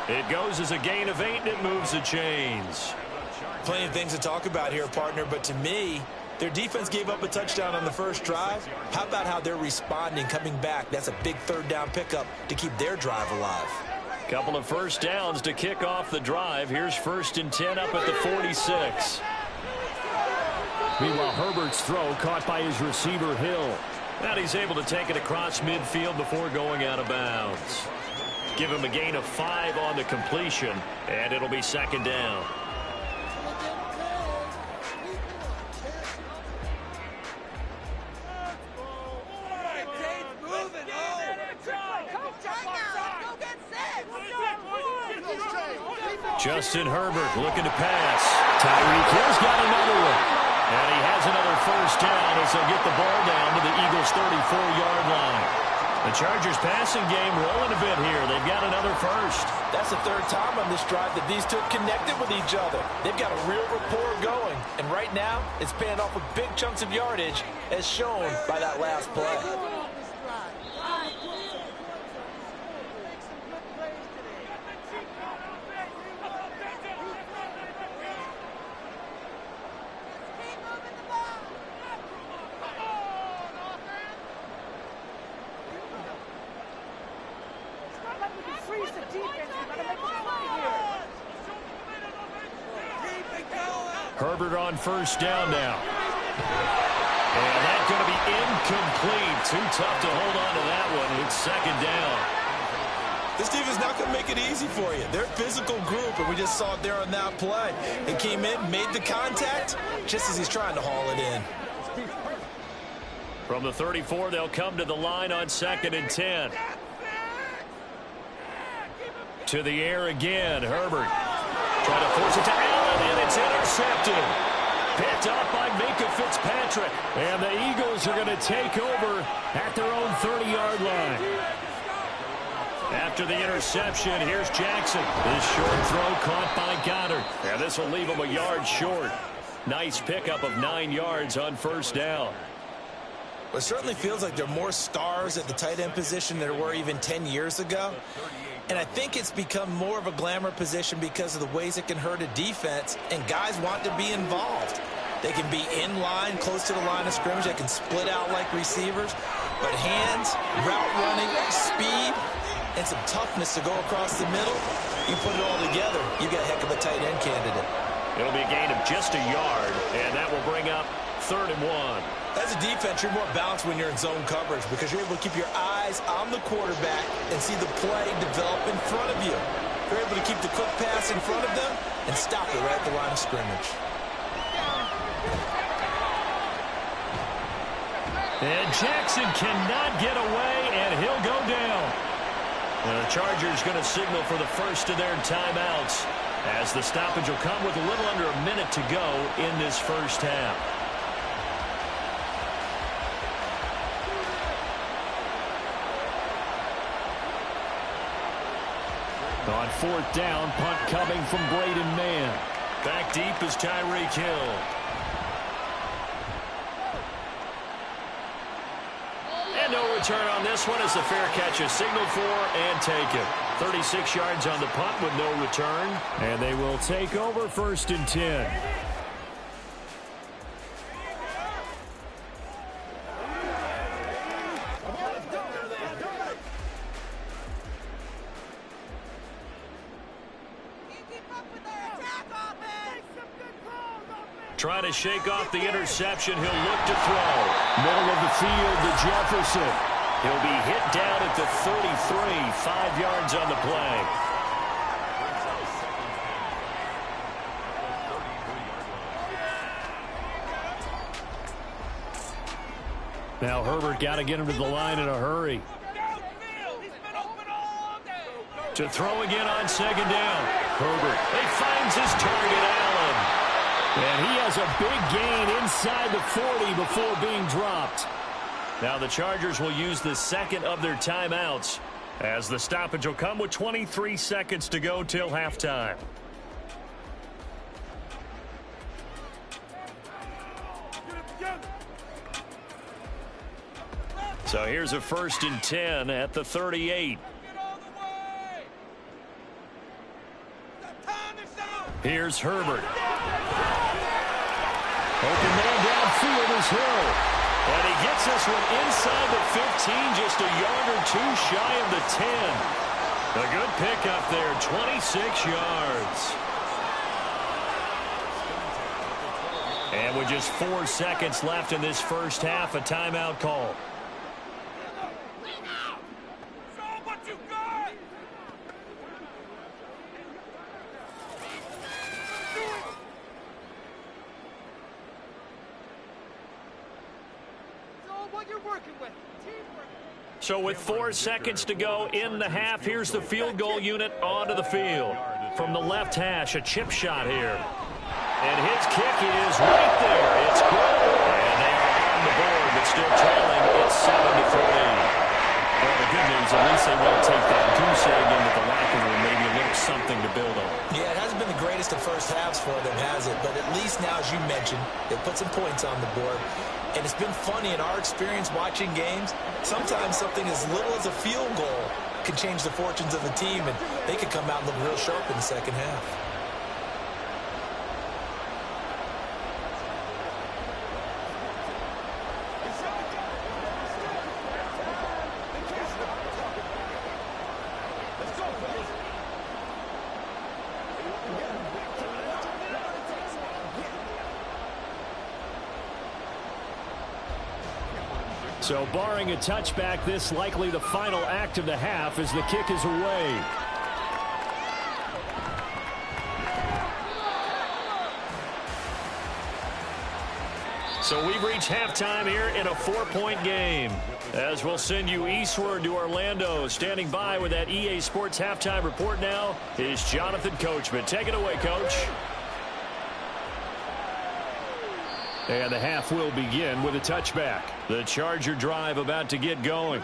It goes as a gain of 8, and it moves the chains. Plenty of things to talk about here, partner, but to me, their defense gave up a touchdown on the first drive. How about how they're responding, coming back? That's a big 3rd down pickup to keep their drive alive. Couple of 1st downs to kick off the drive. Here's 1st and 10 up at the 46. Meanwhile, Herbert's throw caught by his receiver, Hill. And he's able to take it across midfield before going out of bounds. Give him a gain of 5 on the completion, and it'll be 2nd down. Justin Herbert looking to pass. Tyreek Hill's got another one. And he has another 1st down as they'll get the ball down to the Eagles' 34-yard line. The Chargers passing game rolling a bit here. They've got another 1st. That's the 3rd time on this drive that these two connected with each other. They've got a real rapport going. And right now, it's paying off with big chunks of yardage as shown by that last play. Herbert on 1st down now. And that's going to be incomplete. Too tough to hold on to that one. It's 2nd down. This defense not going to make it easy for you. They're a physical group, and we just saw it there on that play. He came in, made the contact, just as he's trying to haul it in. From the 34, they'll come to the line on 2nd and 10. To the air again, Herbert. Trying to force it to Allen, and it's intercepted. Picked up by Minkah Fitzpatrick. And the Eagles are going to take over at their own 30-yard line. After the interception, here's Jackson. This short throw caught by Goddard. And this will leave him a yard short. Nice pickup of 9 yards on 1st down. It certainly feels like there are more stars at the tight end position than there were even 10 years ago. And I think it's become more of a glamour position because of the ways it can hurt a defense, and guys want to be involved. They can be in line, close to the line of scrimmage. They can split out like receivers. But hands, route running, speed, and some toughness to go across the middle, you put it all together, you got a heck of a tight end candidate. It'll be a gain of just a yard, and that will bring up 3rd and 1. As a defense, you're more balanced when you're in zone coverage because you're able to keep your eyes on the quarterback and see the play develop in front of you. You're able to keep the quick pass in front of them and stop it right at the line of scrimmage. And Jackson cannot get away, and he'll go down. And the Chargers going to signal for the first of their timeouts as the stoppage will come with a little under a minute to go in this first half. On 4th down, punt coming from Braden Mann. Back deep is Tyreek Hill. And no return on this one as the fair catch is signaled for and taken. 36 yards on the punt with no return. And they will take over 1st and 10. Trying to shake off the interception. He'll look to throw. Middle of the field to Jefferson. He'll be hit down at the 33. 5 yards on the play. Now Herbert got to get him to the line in a hurry. To throw again on 2nd down. Herbert. He finds his target, Allen. And he has a big gain inside the 40 before being dropped. Now the Chargers will use the 2nd of their timeouts as the stoppage will come with 23 seconds to go till halftime. So here's a 1st and 10 at the 38. Here's Herbert. Open man downfield is Hill. And he gets this one inside the 15, just a yard or two shy of the 10. A good pickup there, 26 yards. And with just 4 seconds left in this first half, a timeout call. So with 4 seconds to go in the half, here's the field goal unit onto the field. From the left hash, a chip shot here. And his kick is right there. It's good. And they are on the board, but still trailing. It's 7-3. Well, the good news, at least they won't take that goose egg into the locker room. Maybe a little something to build on. Yeah, it hasn't been the greatest of first halves for them, has it? But at least now, as you mentioned, they put some points on the board. And it's been funny in our experience watching games. Sometimes something as little as a field goal can change the fortunes of the team, and they could come out and look real sharp in the second half. So barring a touchback, this likely the final act of the half as the kick is away. So we've reached halftime here in a 4-point game. As we'll send you eastward to Orlando. Standing by with that EA Sports halftime report now is Jonathan Coachman. Take it away, Coach. And the half will begin with a touchback. The Charger drive about to get going.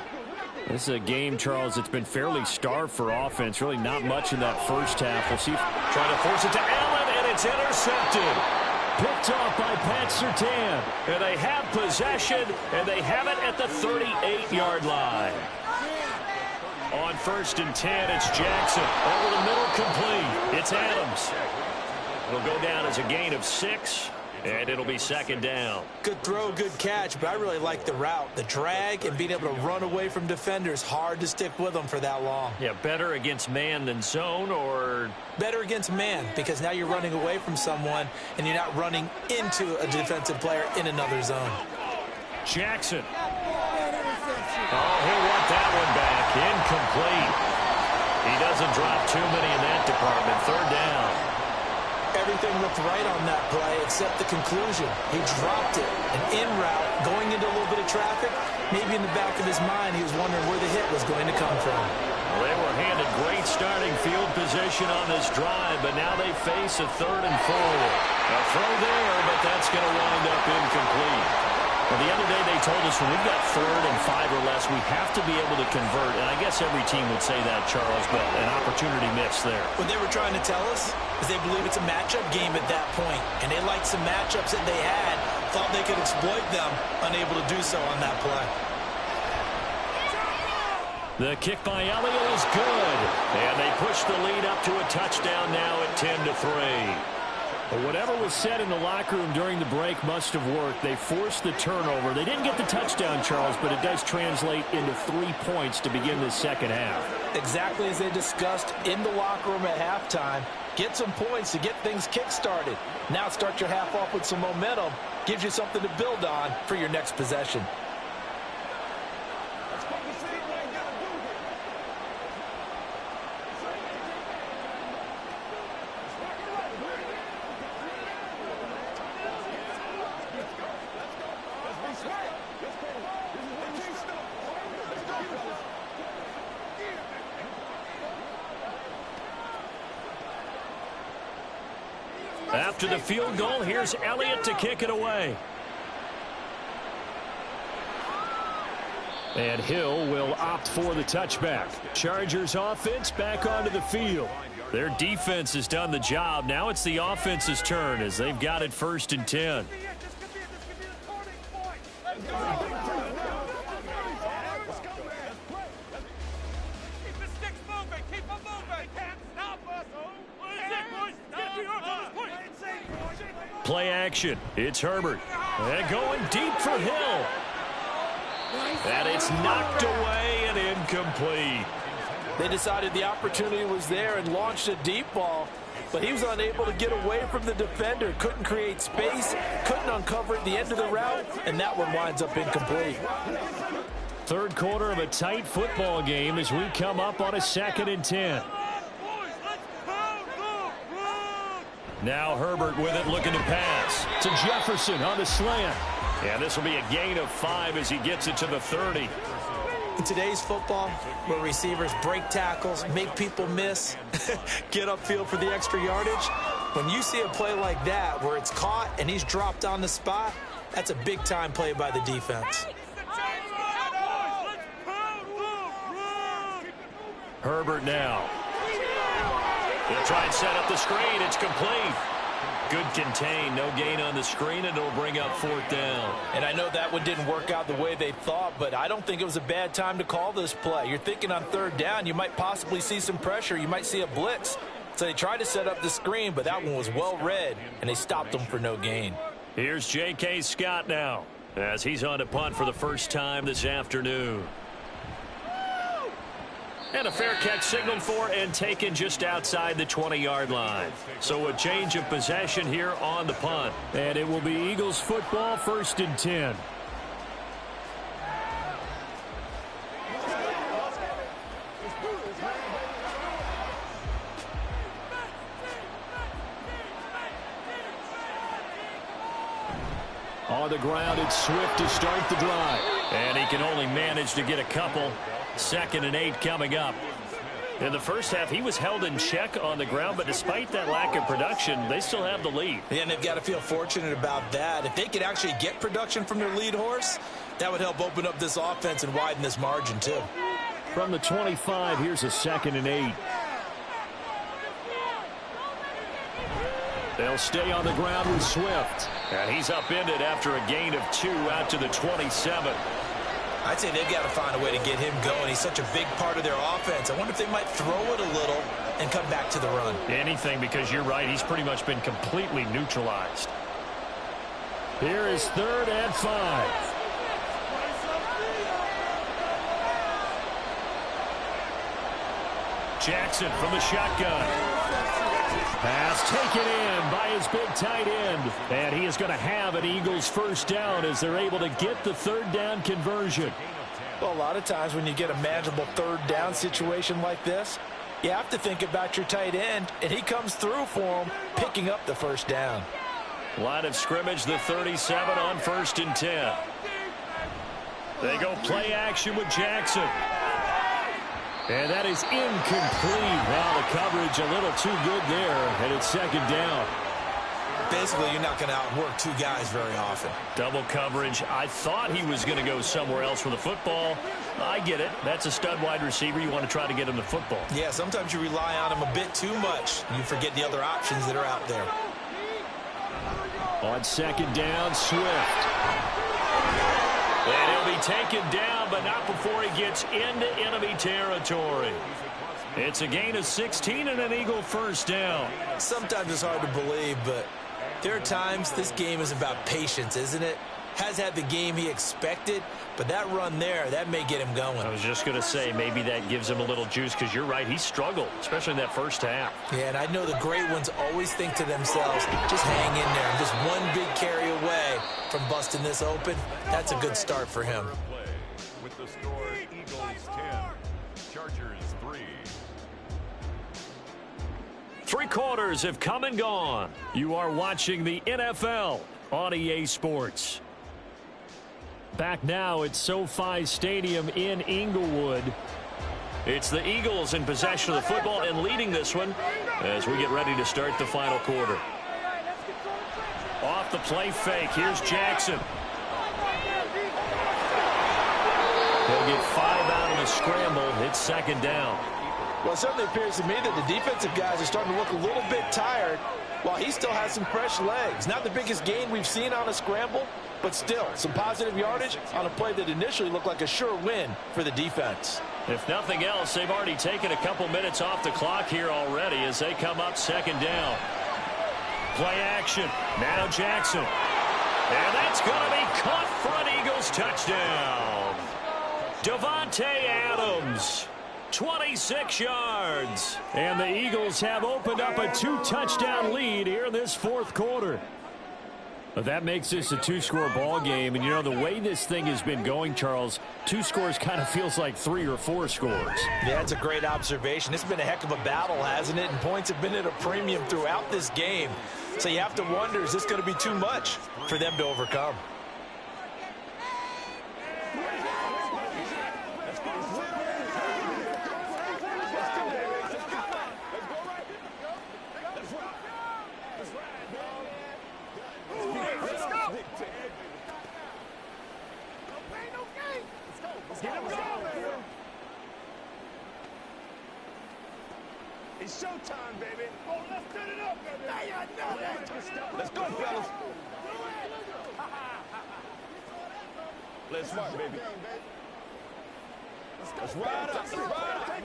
This is a game, Charles, that's been fairly starved for offense. Really not much in that first half. We'll see. Trying to force it to Allen, and it's intercepted. Picked off by Pat Surtain. And they have possession, and they have it at the 38-yard line. On 1st and 10, it's Jackson. Over the middle, complete. It's Adams. It'll go down as a gain of 6. And it'll be 2nd down. Good throw, good catch, but I really like the route. The drag and being able to run away from defenders. Hard to stick with them for that long. Yeah, better against man than zone, or? Better against man, because now you're running away from someone and you're not running into a defensive player in another zone. Jackson. Oh, he'll want that one back. Incomplete. He doesn't drop too many in that department. 3rd down. Everything looked right on that play except the conclusion. He dropped it. And en route, going into a little bit of traffic, maybe in the back of his mind he was wondering where the hit was going to come from. Well, they were handed great starting field position on this drive, but now they face a 3rd and 4. A throw there, but that's going to wind up incomplete. Well, the other day they told us when we've got 3rd and 5 or less, we have to be able to convert. And I guess every team would say that, Charles, but an opportunity missed there. What they were trying to tell us is they believe it's a matchup game at that point. And they liked some matchups that they had, thought they could exploit them, unable to do so on that play. The kick by Elliott is good. And they push the lead up to a touchdown now at 10-3. Whatever was said in the locker room during the break must have worked. They forced the turnover. They didn't get the touchdown, Charles, but it does translate into 3 points to begin the second half. Exactly as they discussed in the locker room at halftime. Get some points to get things kick-started. Now start your half off with some momentum. Gives you something to build on for your next possession. After the field goal, here's Elliott to kick it away. And Hill will opt for the touchback. Chargers offense back onto the field. Their defense has done the job. Now it's the offense's turn as they've got it 1st and 10. Play action. It's Herbert. And going deep for Hill. And it's knocked away and incomplete. They decided the opportunity was there and launched a deep ball, but he was unable to get away from the defender. Couldn't create space, couldn't uncover at the end of the route, and that one winds up incomplete. 3rd quarter of a tight football game as we come up on a 2nd and 10. Now Herbert with it, looking to pass to Jefferson on the slant. And this will be a gain of 5 as he gets it to the 30. In today's football, where receivers break tackles, make people miss, get upfield for the extra yardage, when you see a play like that where it's caught and he's dropped on the spot, that's a big-time play by the defense. Herbert now. He'll try and set up the screen. It's complete. Good contain. No gain on the screen, and it'll bring up 4th down. And I know that one didn't work out the way they thought, but I don't think it was a bad time to call this play. You're thinking on 3rd down, you might possibly see some pressure. You might see a blitz. So they tried to set up the screen, but that one was well read, and they stopped them for no gain. Here's J.K. Scott now as he's on to punt for the first time this afternoon. And a fair catch signaled for and taken just outside the 20-yard line. So a change of possession here on the punt. And it will be Eagles football, 1st and 10. On the ground, it's Swift to start the drive. And he can only manage to get a couple. 2nd and 8 coming up. In the first half, he was held in check on the ground, but despite that lack of production, they still have the lead. Yeah, and they've got to feel fortunate about that. If they could actually get production from their lead horse, that would help open up this offense and widen this margin, too. From the 25, here's a 2nd and 8. They'll stay on the ground with Swift. And he's upended after a gain of 2 out to the 27. I'd say they've got to find a way to get him going. He's such a big part of their offense. I wonder if they might throw it a little and come back to the run. Anything, because you're right. He's pretty much been completely neutralized. Here is 3rd and 5. Jackson from the shotgun. Pass taken in by his big tight end. And he is going to have an Eagles first down as they're able to get the 3rd down conversion. Well, a lot of times when you get a manageable 3rd down situation like this, you have to think about your tight end, and he comes through for him, picking up the 1st down. Line of scrimmage, the 37 on 1st and 10. They go play action with Jackson. And that is incomplete. Well, the coverage a little too good there, and it's 2nd down. Basically, you're not going to outwork 2 guys very often. Double coverage. I thought he was going to go somewhere else with the football. I get it. That's a stud wide receiver. You want to try to get him the football. Yeah, sometimes you rely on him a bit too much. You forget the other options that are out there. On 2nd down, Swift. And he'll be taken down, but not before he gets into enemy territory. It's a gain of 16 and an Eagle first down. Sometimes it's hard to believe, but there are times this game is about patience, isn't it? Has had the game he expected, but that run there, that may get him going. I was just going to say, maybe that gives him a little juice, because you're right, he struggled, especially in that first half. Yeah, and I know the great ones always think to themselves, just hang in there. I'm just one big carry away from busting this open. That's a good start for him. With the score, Eagles 10, Chargers 3. 3 quarters have come and gone. You are watching the NFL on EA Sports. Back now at SoFi Stadium in Inglewood. It's the Eagles in possession of the football and leading this one as we get ready to start the final quarter. Off the play fake, here's Jackson. He'll get 5 out of the scramble. It's 2nd down. Well, it certainly appears to me that the defensive guys are starting to look a little bit tired while he still has some fresh legs. Not the biggest gain we've seen on a scramble, but still some positive yardage on a play that initially looked like a sure win for the defense. If nothing else, they've already taken a couple minutes off the clock here already as they come up 2nd down. Play action. Now Jackson. And that's going to be caught for an Eagles touchdown. Davante Adams. 26 yards. And the Eagles have opened up a 2-touchdown lead here in this 4th quarter. But that makes this a 2-score ball game. And, you know, the way this thing has been going, Charles, 2 scores kind of feels like 3 or 4 scores. Yeah, that's a great observation. It's been a heck of a battle, hasn't it? And points have been at a premium throughout this game. So you have to wonder, is this going to be too much for them to overcome? It's showtime, baby. Oh, let's turn it up, baby. Let's go, fellas. Let's smart, baby. Let's ride up. Let's ride up.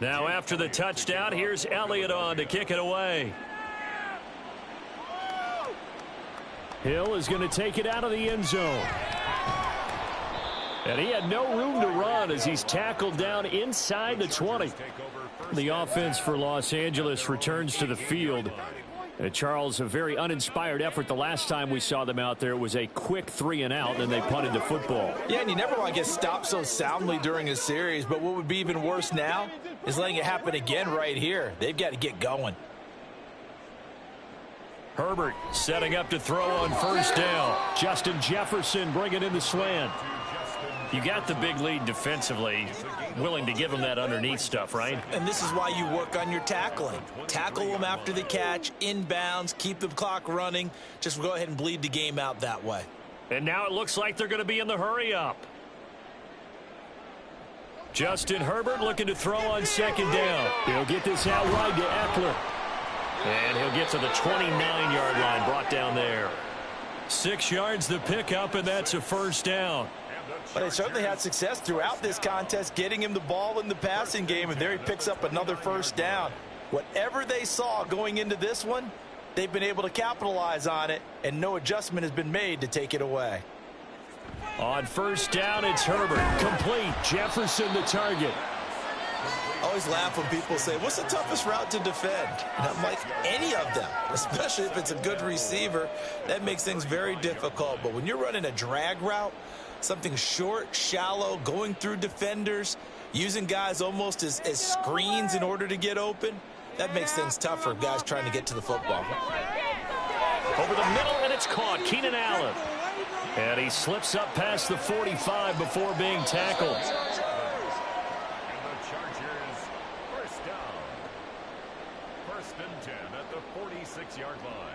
Now after the touchdown, here's Elliott on to kick it away. Hill is going to take it out of the end zone. And he had no room to run as he's tackled down inside the 20. The offense for Los Angeles returns to the field. Charles, a very uninspired effort the last time we saw them out there. It was a quick 3-and-out, and they punted the football. Yeah, and you never want to get stopped so soundly during a series, but what would be even worse now is letting it happen again right here. They've got to get going. Herbert setting up to throw on first down. Justin Jefferson bringing in the slant. You got the big lead defensively, willing to give them that underneath stuff, right? And this is why you work on your tackling. Tackle them after the catch, inbounds, keep the clock running. Just go ahead and bleed the game out that way. And now it looks like they're going to be in the hurry up. Justin Herbert looking to throw on second down. He'll get this out wide to Eckler. And he'll get to the 29-yard line, brought down there. 6 yards the pickup, and that's a first down. But they certainly had success throughout this contest getting him the ball in the passing game, and there he picks up another first down. Whatever they saw going into this one, they've been able to capitalize on it, and no adjustment has been made to take it away. On first down, it's Herbert. Complete. Jefferson the target. I always laugh when people say, what's the toughest route to defend? And I'm like, any of them, especially if it's a good receiver. That makes things very difficult. But when you're running a drag route, something short, shallow, going through defenders, using guys almost as screens in order to get open, that makes things tough for guys trying to get to the football. Over the middle, and it's caught. Keenan Allen. And he slips up past the 45 before being tackled. And the Chargers, first down. 1st and 10 at the 46-yard line.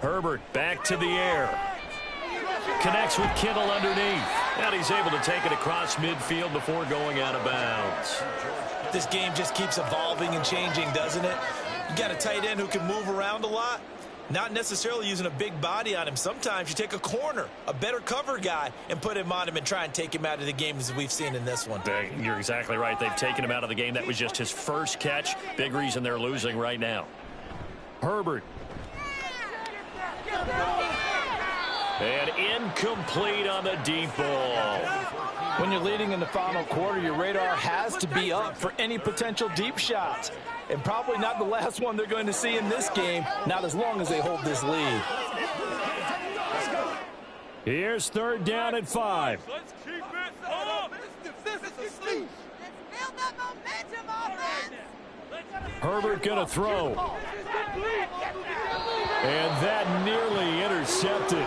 Herbert back to the air. Connects with Kittle underneath. And he's able to take it across midfield before going out of bounds. This game just keeps evolving and changing, doesn't it? You got a tight end who can move around a lot. Not necessarily using a big body on him. Sometimes you take a corner, a better cover guy, and put him on him and try and take him out of the game as we've seen in this one. You're exactly right. They've taken him out of the game. That was just his first catch. Big reason they're losing right now. Herbert. And incomplete on the deep ball. When you're leading in the final quarter, your radar has to be up for any potential deep shots. And probably not the last one they're going to see in this game, not as long as they hold this lead. Here's 3rd down at 5. Let's keep it up. This is a sleep. Let's build up momentum, offense. Herbert gonna throw. And that nearly intercepted.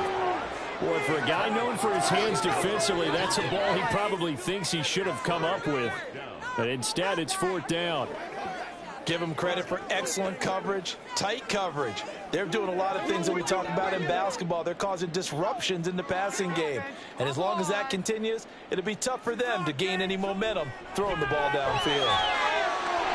Boy, for a guy known for his hands defensively, that's a ball he probably thinks he should have come up with. But instead, it's 4th down. Give them credit for excellent coverage, tight coverage. They're doing a lot of things that we talk about in basketball. They're causing disruptions in the passing game. And as long as that continues, it'll be tough for them to gain any momentum throwing the ball downfield.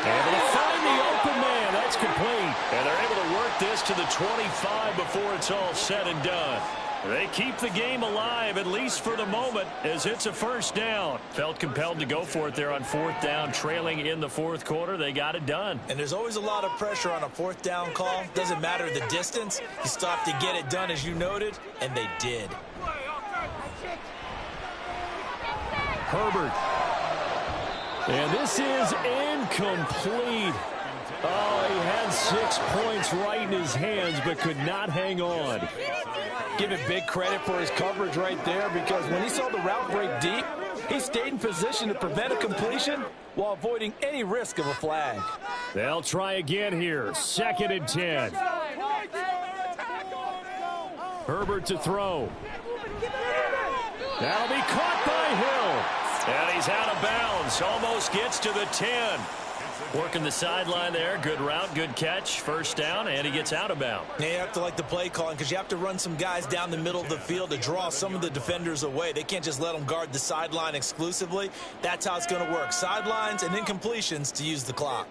Able to find the open man. That's complete. And they're able to work this to the 25 before it's all said and done. They keep the game alive, at least for the moment, as it's a first down. Felt compelled to go for it there on 4th down, trailing in the 4th quarter. They got it done. And there's always a lot of pressure on a 4th down call. Doesn't matter the distance. You still have to get it done, as you noted, and they did. Herbert. And this is incomplete. Oh, he had 6 points right in his hands, but could not hang on. Give it big credit for his coverage right there, because when he saw the route break deep, he stayed in position to prevent a completion while avoiding any risk of a flag. They'll try again here. 2nd and 10. Herbert to throw. That'll be caught by Hill. And he's out of bounds. Almost gets to the 10. Working the sideline there. Good route, good catch. First down, and he gets out of bounds. Now you have to like the play calling, because you have to run some guys down the middle of the field to draw some of the defenders away. They can't just let them guard the sideline exclusively. That's how it's going to work. Sidelines and incompletions to use the clock.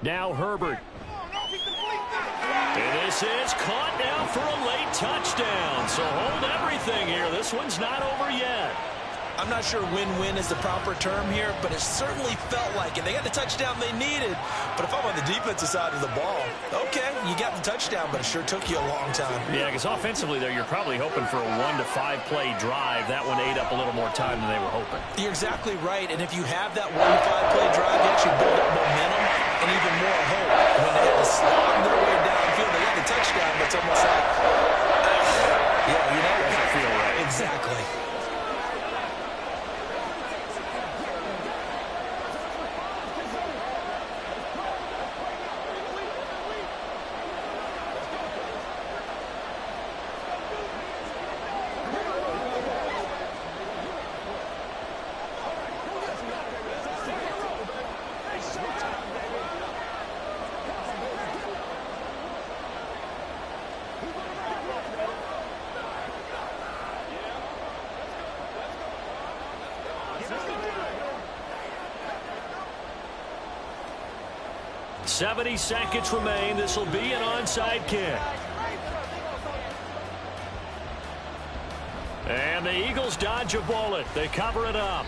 Now Herbert. And this is caught now for a late touchdown. So hold everything here. This one's not over yet. I'm not sure win-win is the proper term here, but it certainly felt like it. They got the touchdown they needed, but if I'm on the defensive side of the ball, okay, you got the touchdown, but it sure took you a long time. Yeah, because offensively there, you're probably hoping for a 1 to 5 play drive. That one ate up a little more time than they were hoping. You're exactly right, and if you have that 1 to 5 play drive, you actually build up momentum and even more hope. When they had to slog their way downfield, they got the touchdown, but it's almost like, yeah, you know, doesn't feel right. Exactly. .70 seconds remain. This will be an onside kick. And the Eagles dodge a bullet. They cover it up.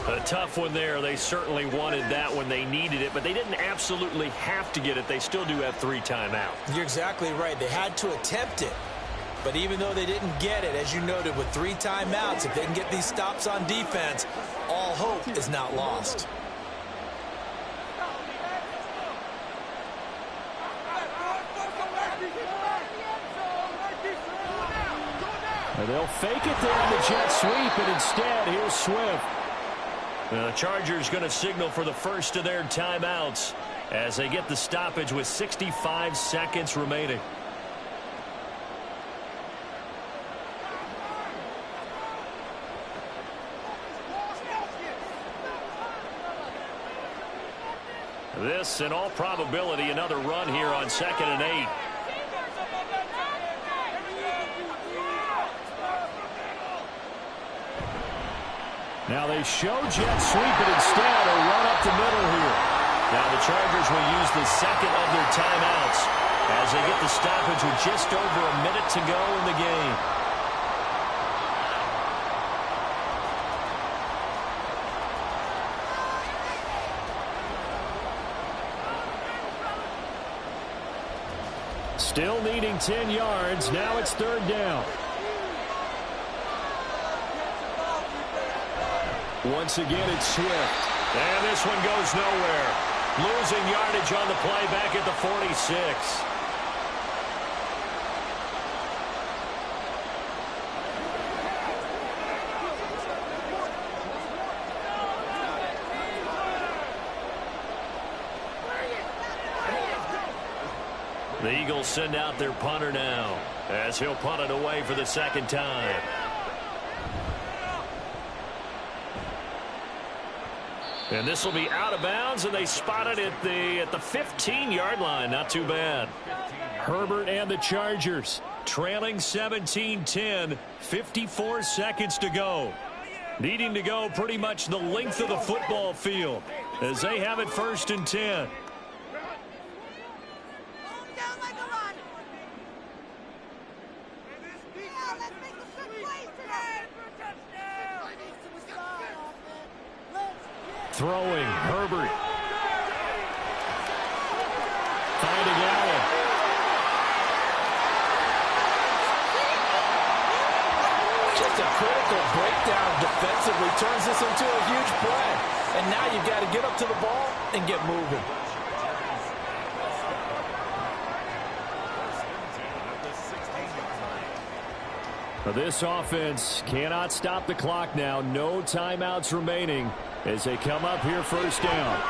A tough one there. They certainly wanted that when they needed it, but they didn't absolutely have to get it. They still do have 3 timeouts. You're exactly right. They had to attempt it. But even though they didn't get it, as you noted, with 3 timeouts, if they can get these stops on defense, all hope is not lost. They'll fake it there on the jet sweep, and instead, here's Swift. The Chargers going to signal for the first of their timeouts as they get the stoppage with 65 seconds remaining. This, in all probability, another run here on 2nd and 8. Now they show jet sweep, but instead a run up the middle here. Now the Chargers will use the second of their timeouts as they get the stoppage with just over a minute to go in the game. Still needing 10 yards. Now it's 3rd down. Once again, it's Swift. And this one goes nowhere. Losing yardage on the play back at the 46. The Eagles send out their punter now as he'll punt it away for the 2nd time. And this will be out of bounds, and they spot it at the 15-yard line. Not too bad. Herbert and the Chargers trailing 17-10, 54 seconds to go. Needing to go pretty much the length of the football field as they have it 1st and 10. Throwing, Herbert. Finding Allen. Just a critical breakdown defensively turns this into a huge play. And now you've got to get up to the ball and get moving. This offense cannot stop the clock now. No timeouts remaining as they come up here 1st down.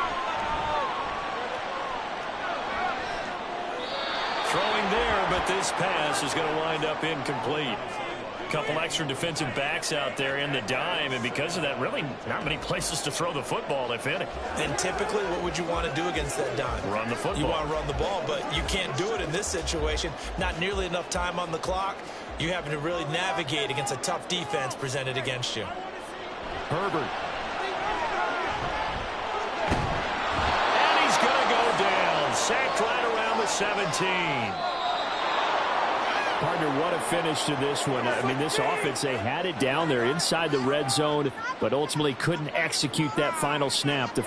Throwing there, but this pass is going to wind up incomplete. A couple extra defensive backs out there in the dime, and because of that, really not many places to throw the football, if any. And typically, what would you want to do against that dime? Run the football. You want to run the ball, but you can't do it in this situation. Not nearly enough time on the clock. You having to really navigate against a tough defense presented against you. Herbert. And he's going to go down. Sacked right around the 17. Partner, what a finish to this one. I mean, this offense, they had it down there inside the red zone, but ultimately couldn't execute that final snap to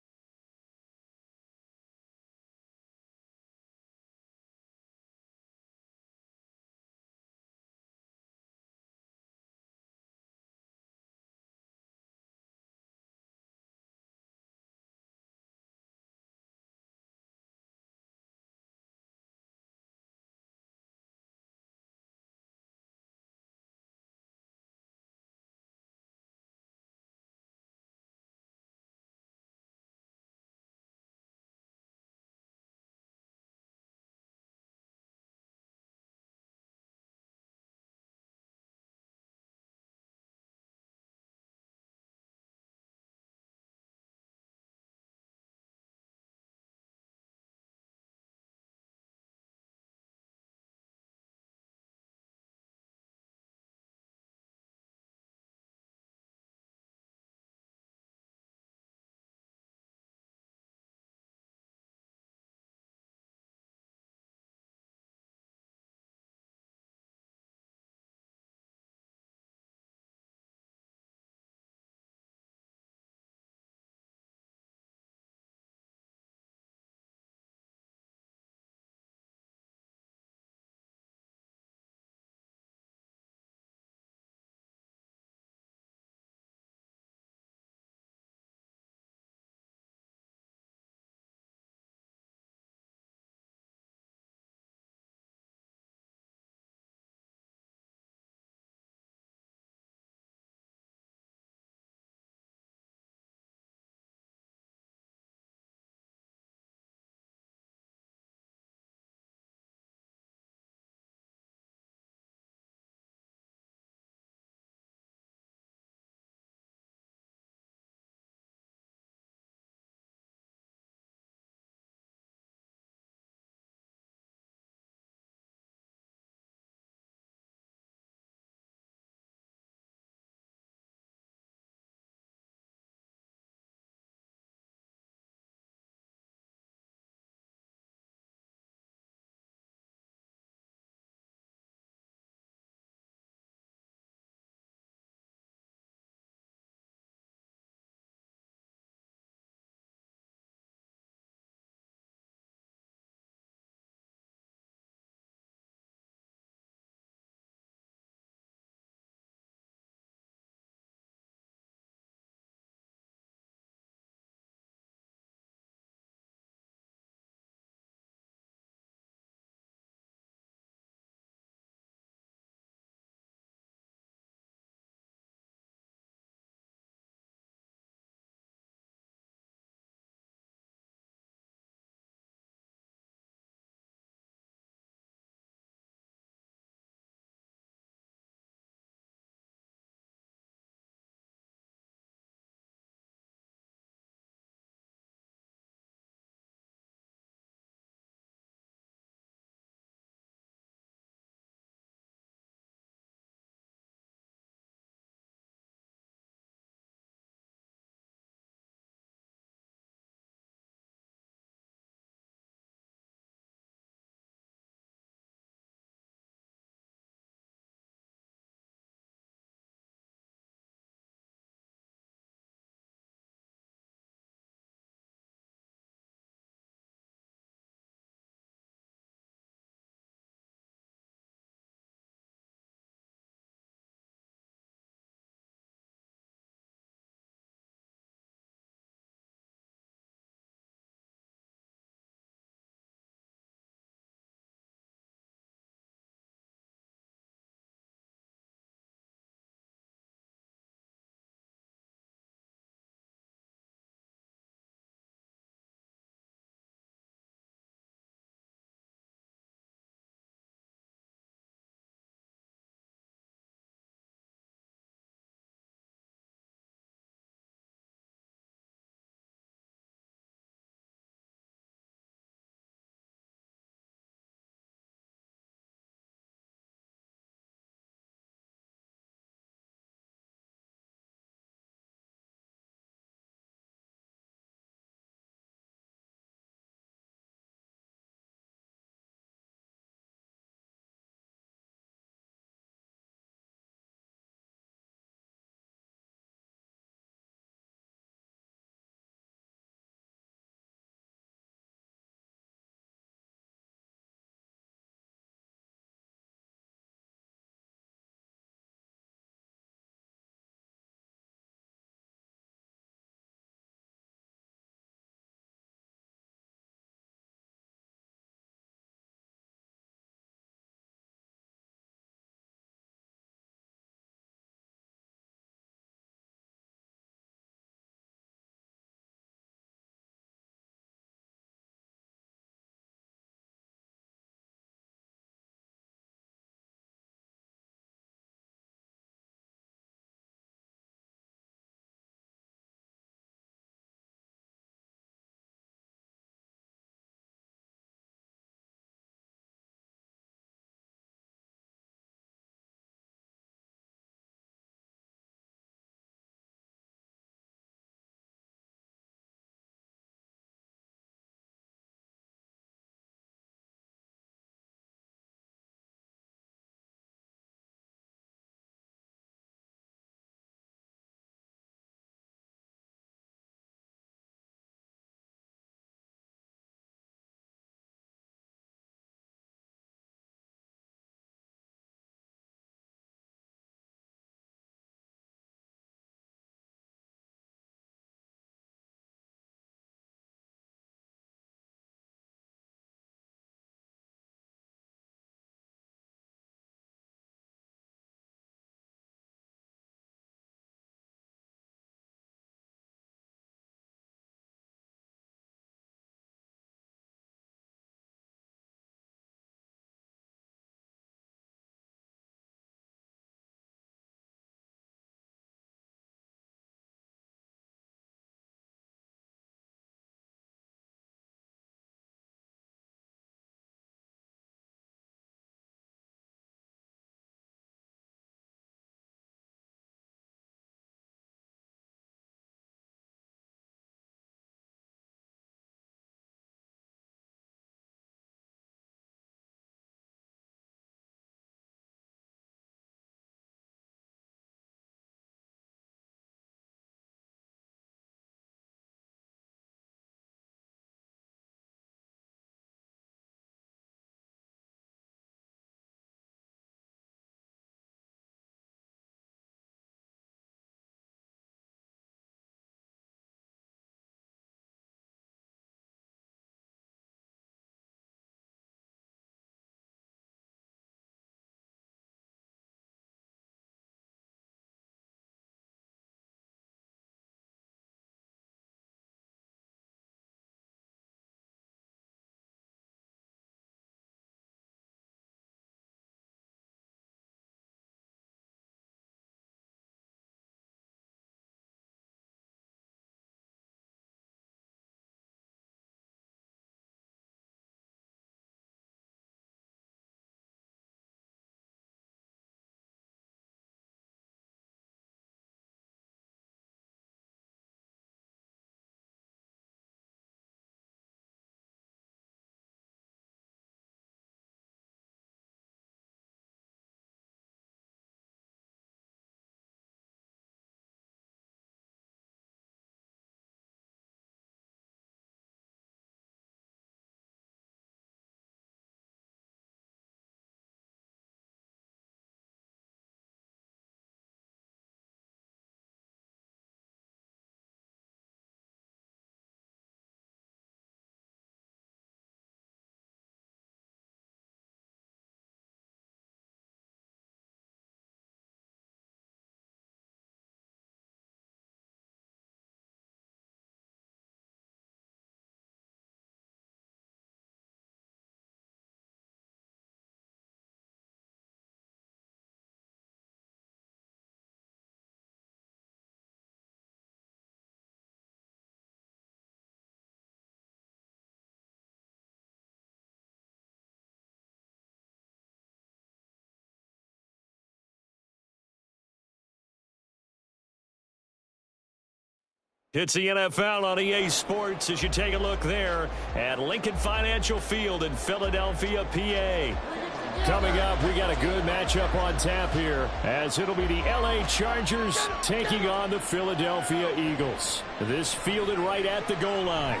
It's the NFL on EA Sports as you take a look there at Lincoln Financial Field in Philadelphia, PA. Coming up, we got a good matchup on tap here as it'll be the LA Chargers taking on the Philadelphia Eagles. This fielded right at the goal line.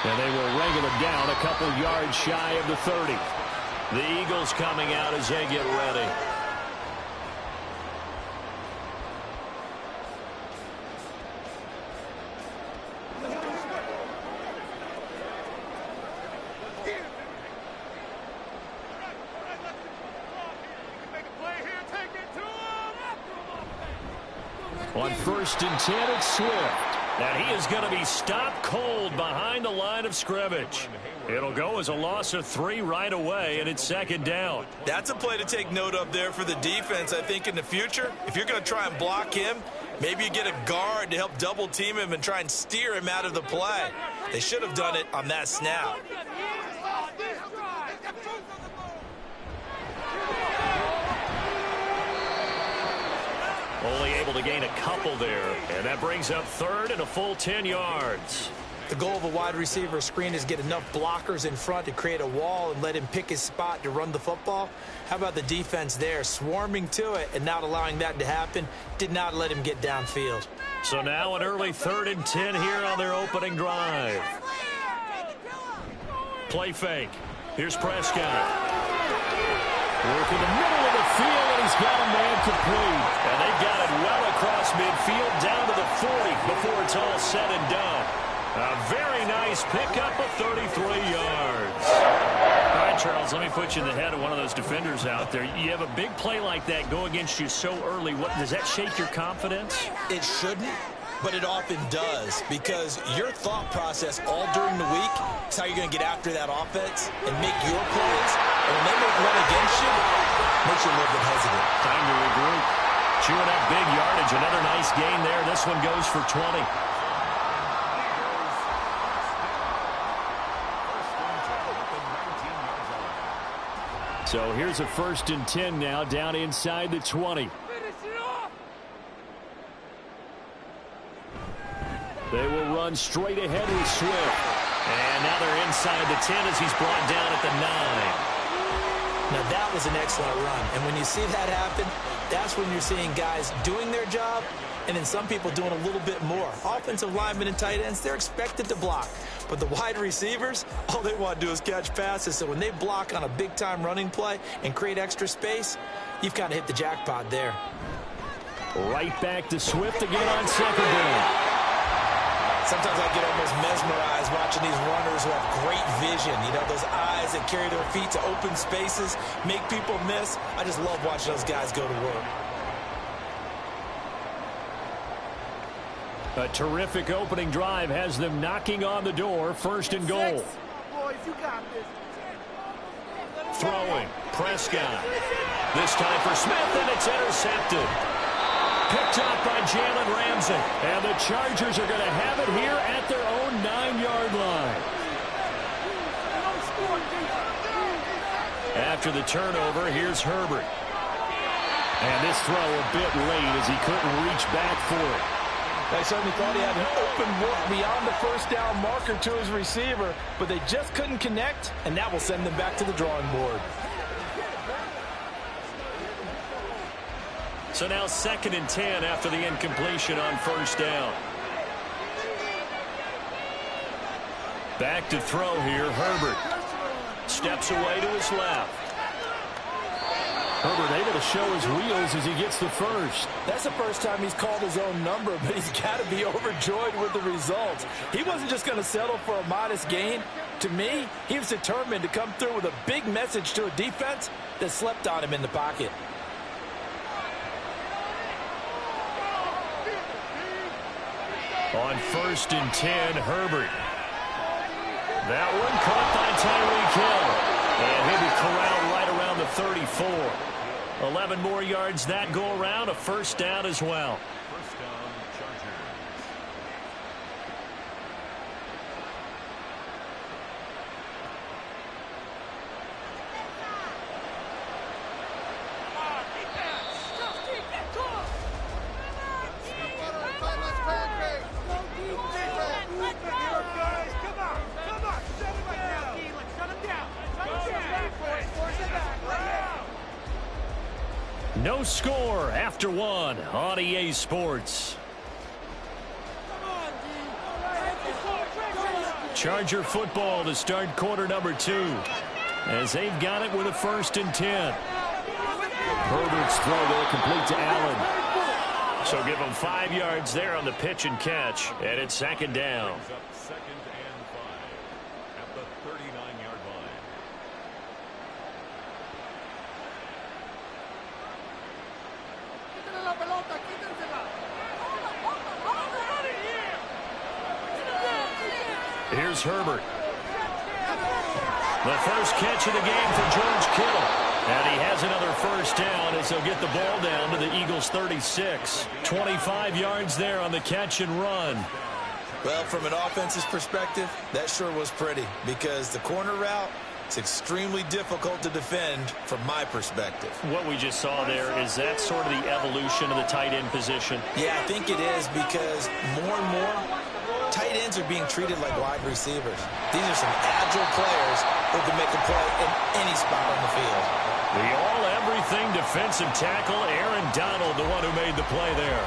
And they will wrangle them down a couple yards shy of the 30. The Eagles coming out as they get ready. On 1st and 10, it's Swift. And he is going to be stopped cold behind the line of scrimmage. It'll go as a loss of 3 right away, and it's 2nd down. That's a play to take note of there for the defense, I think, in the future. If you're going to try and block him, maybe you get a guard to help double team him and try and steer him out of the play. They should have done it on that snap. Only able to gain a couple there, and that brings up 3rd and a full 10 yards. The goal of a wide receiver screen is get enough blockers in front to create a wall and let him pick his spot to run the football. How about the defense there, swarming to it and not allowing that to happen? Did not let him get downfield. So now an early 3rd and 10 here on their opening drive. Play fake. Here's Prescott. Work in the middle of the field, and he's got a man complete. And they got it well across midfield, down to the 40 before it's all said and done. A very nice pickup of 33 yards. All right, Charles, let me put you in the head of one of those defenders out there. You have a big play like that go against you so early. Does that shake your confidence? It shouldn't, but it often does, because your thought process all during the week is how you're going to get after that offense and make your plays. And when they make one against you, it makes you a little bit hesitant. Time to regroup. Chewing up big yardage. Another nice gain there. This one goes for 20. So here's a 1st and 10 now, down inside the 20. They will run straight ahead with Swift. And now they're inside the 10 as he's brought down at the 9. Now, that was an excellent run. And when you see that happen, that's when you're seeing guys doing their job and then some people doing a little bit more. Offensive linemen and tight ends, they're expected to block. But the wide receivers, all they want to do is catch passes. So when they block on a big-time running play and create extra space, you've kind of hit the jackpot there. Right back to Swift again on 2nd down. Sometimes I get almost mesmerized watching these runners who have great vision. You know, those eyes that carry their feet to open spaces, make people miss. I just love watching those guys go to work. A terrific opening drive has them knocking on the door. 1st and goal. Boys, you got this. Throwing. Prescott. This time for Smith, and it's intercepted. Picked up by Jalen Ramsey. And the Chargers are going to have it here at their own 9-yard line. After the turnover, here's Herbert. And this throw a bit late as he couldn't reach back for it. They certainly thought he had an open look beyond the 1st down marker to his receiver, but they just couldn't connect, and that will send them back to the drawing board. So now 2nd and 10 after the incompletion on 1st down. Back to throw here, Herbert. Steps away to his left. Herbert able to show his wheels as he gets the 1st. That's the first time he's called his own number, but he's got to be overjoyed with the results. He wasn't just going to settle for a modest gain. To me, he was determined to come through with a big message to a defense that slept on him in the pocket. On 1st and 10, Herbert. That one caught by Tyreek Hill. And he'll be corralled right around the 34. 11 more yards that go around, a 1st down as well. First down, Chargers. No score after one on EA Sports. Charger football to start quarter number 2 as they've got it with a 1st and 10. Herbert's throw there complete to Allen. So give them 5 yards there on the pitch and catch, and it's 2nd down. Second and 5 at the 39-yard line. Here's Herbert. The first catch of the game for George Kittle. And he has another 1st down as they'll get the ball down to the Eagles' 36. 25 yards there on the catch and run. Well, from an offense's perspective, that sure was pretty because the corner route, it's extremely difficult to defend from my perspective. What we just saw there, is that sort of the evolution of the tight end position? Yeah, I think it is because more and more tight ends are being treated like wide receivers. These are some agile players who can make a play in any spot on the field. The all-everything defensive tackle, Aaron Donald, the one who made the play there.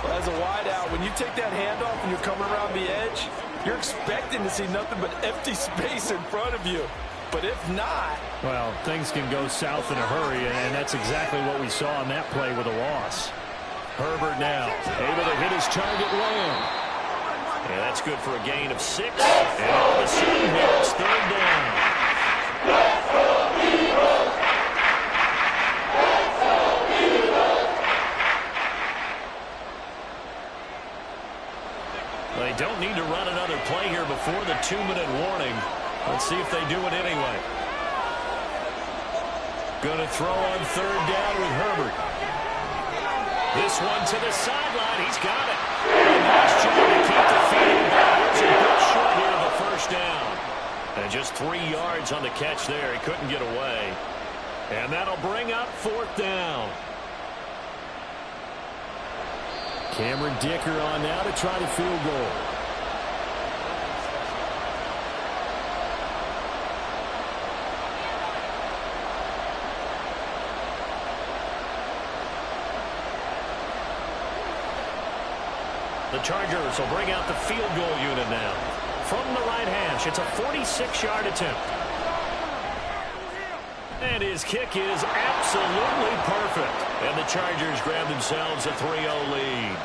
Well, as a wideout, when you take that handoff and you're coming around the edge, you're expecting to see nothing but empty space in front of you. But if not... Well, things can go south in a hurry, and that's exactly what we saw on that play with a loss. Herbert now able to hit his target Lamb. Yeah, that's good for a gain of 6. And all of a sudden here, it's 3rd down. They don't need to run another play here before the 2-minute warning. Let's see if they do it anyway. Going to throw on 3rd down with Herbert. This one to the sideline. He's got it. A nice job to keep the field. It's a good shot here of the 1st down. And just 3 yards on the catch there. He couldn't get away. And that'll bring up 4th down. Cameron Dicker on now to try the field goal. The Chargers will bring out the field goal unit now. From the right hash, it's a 46-yard attempt. And his kick is absolutely perfect. And the Chargers grab themselves a 3-0 lead.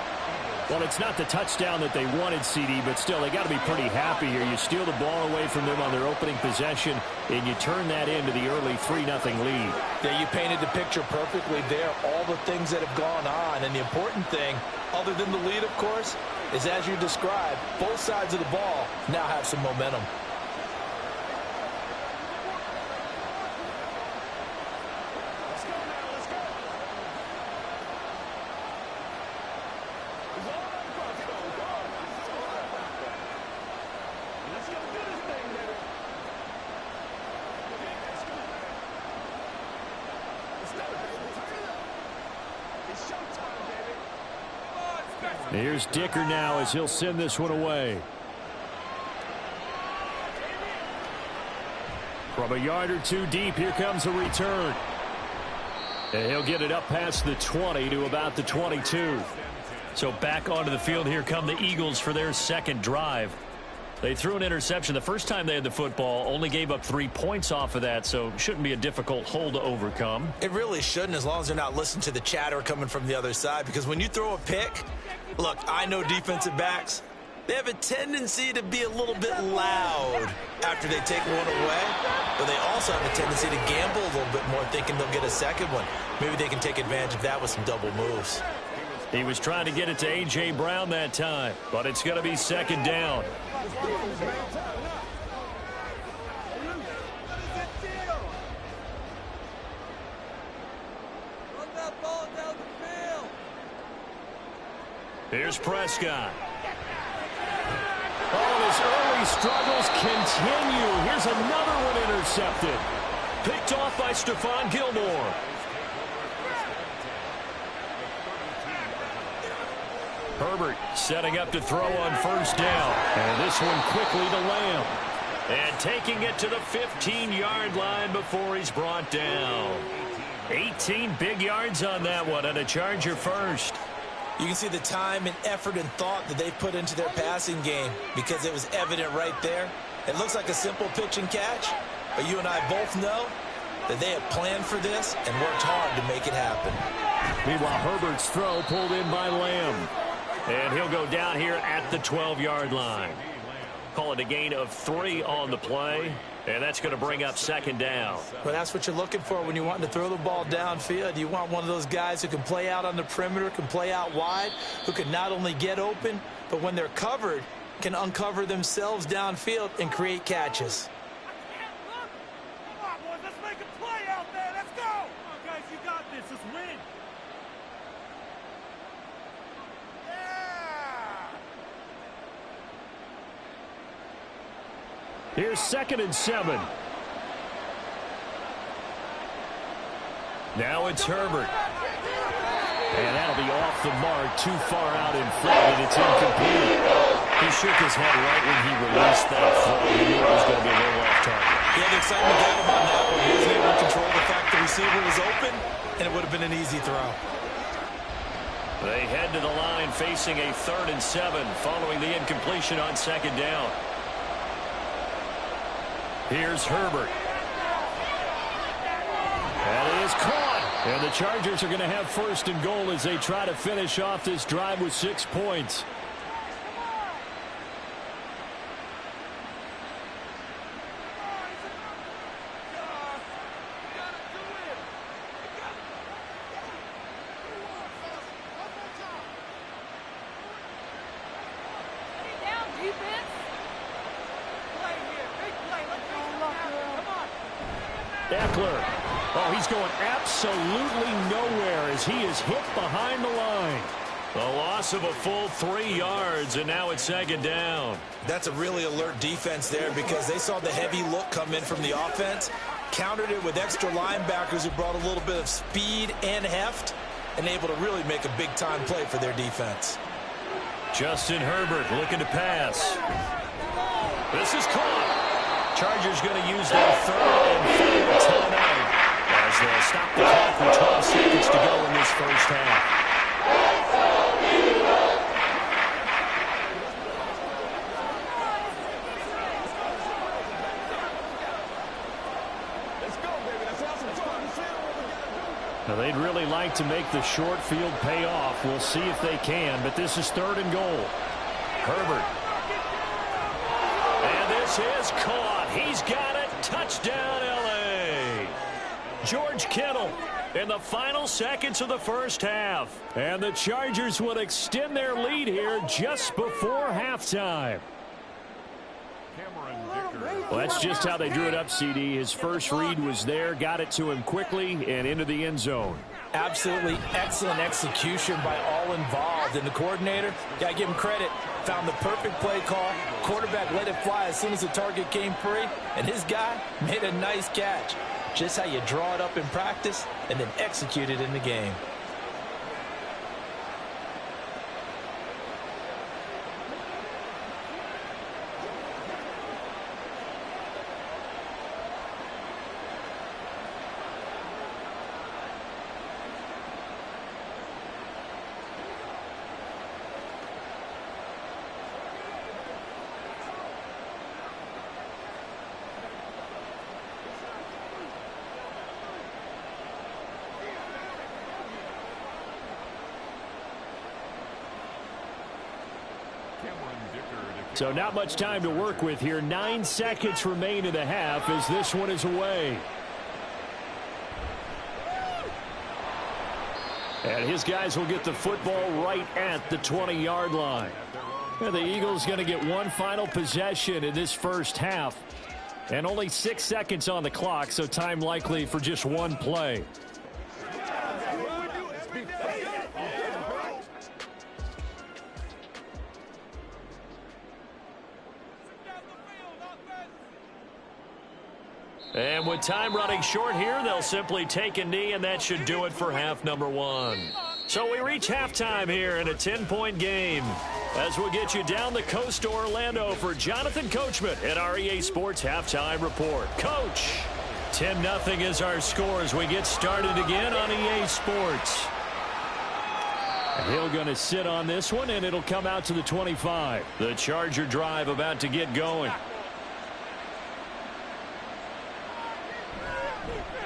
Well, it's not the touchdown that they wanted, CD, but still, they got to be pretty happy here. You steal the ball away from them on their opening possession, and you turn that into the early 3-0 lead. Yeah, you painted the picture perfectly there. All the things that have gone on. And the important thing, other than the lead, of course, is as you described, both sides of the ball now have some momentum. Here's Dicker now as he'll send this one away. From a yard or 2 deep, here comes a return. And he'll get it up past the 20 to about the 22. So back onto the field, here come the Eagles for their 2nd drive. They threw an interception the first time they had the football, only gave up 3 points off of that, so shouldn't be a difficult hole to overcome. It really shouldn't, as long as they're not listening to the chatter coming from the other side, because when you throw a pick, look, I know defensive backs, they have a tendency to be a little bit loud after they take one away, but they also have a tendency to gamble a little bit more, thinking they'll get a second one. Maybe they can take advantage of that with some double moves. He was trying to get it to A.J. Brown that time, but it's going to be 2nd down. Run that ball down the field. Here's Prescott. Oh, his early struggles continue. Here's another one intercepted. Picked off by Stephon Gilmore. Herbert setting up to throw on 1st down. And this one quickly to Lamb. And taking it to the 15-yard line before he's brought down. 18 big yards on that one, and a Charger first. You can see the time and effort and thought that they put into their passing game because it was evident right there. It looks like a simple pitch and catch, but you and I both know that they have planned for this and worked hard to make it happen. Meanwhile, Herbert's throw pulled in by Lamb. And he'll go down here at the 12-yard line. Call it a gain of 3 on the play. And that's going to bring up second down. Well, that's what you're looking for when you want to throw the ball downfield. You want one of those guys who can play out on the perimeter, can play out wide, who can not only get open, but when they're covered, can uncover themselves downfield and create catches. Come on, boys, let's make a play out there. Let's go. Come on, guys, you got this. Let's win. Here's 2nd and 7. Now it's Herbert. And that'll be off the mark, too far out in front, and it's incomplete. He shook his head right when he released that throw. He knew it was going to be a little off target. Yeah, the excitement got him on that one. He wasn't able to control the fact the receiver was open, and it would have been an easy throw. They head to the line facing a 3rd and 7 following the incompletion on 2nd down. Here's Herbert. That is caught. And the Chargers are going to have 1st and goal as they try to finish off this drive with 6 points. Eckler. Oh, he's going absolutely nowhere as he is hit behind the line. The loss of a full 3 yards, and now it's 2nd down. That's a really alert defense there because they saw the heavy look come in from the offense, countered it with extra linebackers who brought a little bit of speed and heft, and able to really make a big-time play for their defense. Justin Herbert looking to pass. This is caught. Chargers going to use their 3rd and 4 timeout as they'll stop the clock with 12 seconds to go in this first half. Now they'd really like to make the short field pay off. We'll see if they can, but this is 3rd and goal. Herbert. And this is caught. He's got it. Touchdown, L.A. George Kittle in the final seconds of the first half. And the Chargers will extend their lead here just before halftime. Well, that's just how they drew it up, CD. His first read was there, got it to him quickly, and into the end zone. Absolutely excellent execution by all involved. And the coordinator, got to give him credit, found the perfect play call. Quarterback let it fly as soon as the target came free, and his guy made a nice catch. Just how you draw it up in practice and then execute it in the game. So not much time to work with here. 9 seconds remain in the half as this one is away. And his guys will get the football right at the 20-yard line. And the Eagles going to get one final possession in this first half. And only 6 seconds on the clock, so time likely for just one play. And with time running short here, they'll simply take a knee, and that should do it for half number 1. So we reach halftime here in a 10-point game. As we'll get you down the coast to Orlando for Jonathan Coachman at our EA Sports Halftime Report. Coach. 10-0 is our score as we get started again on EA Sports. Hill going to sit on this one, and it'll come out to the 25. The Charger drive about to get going.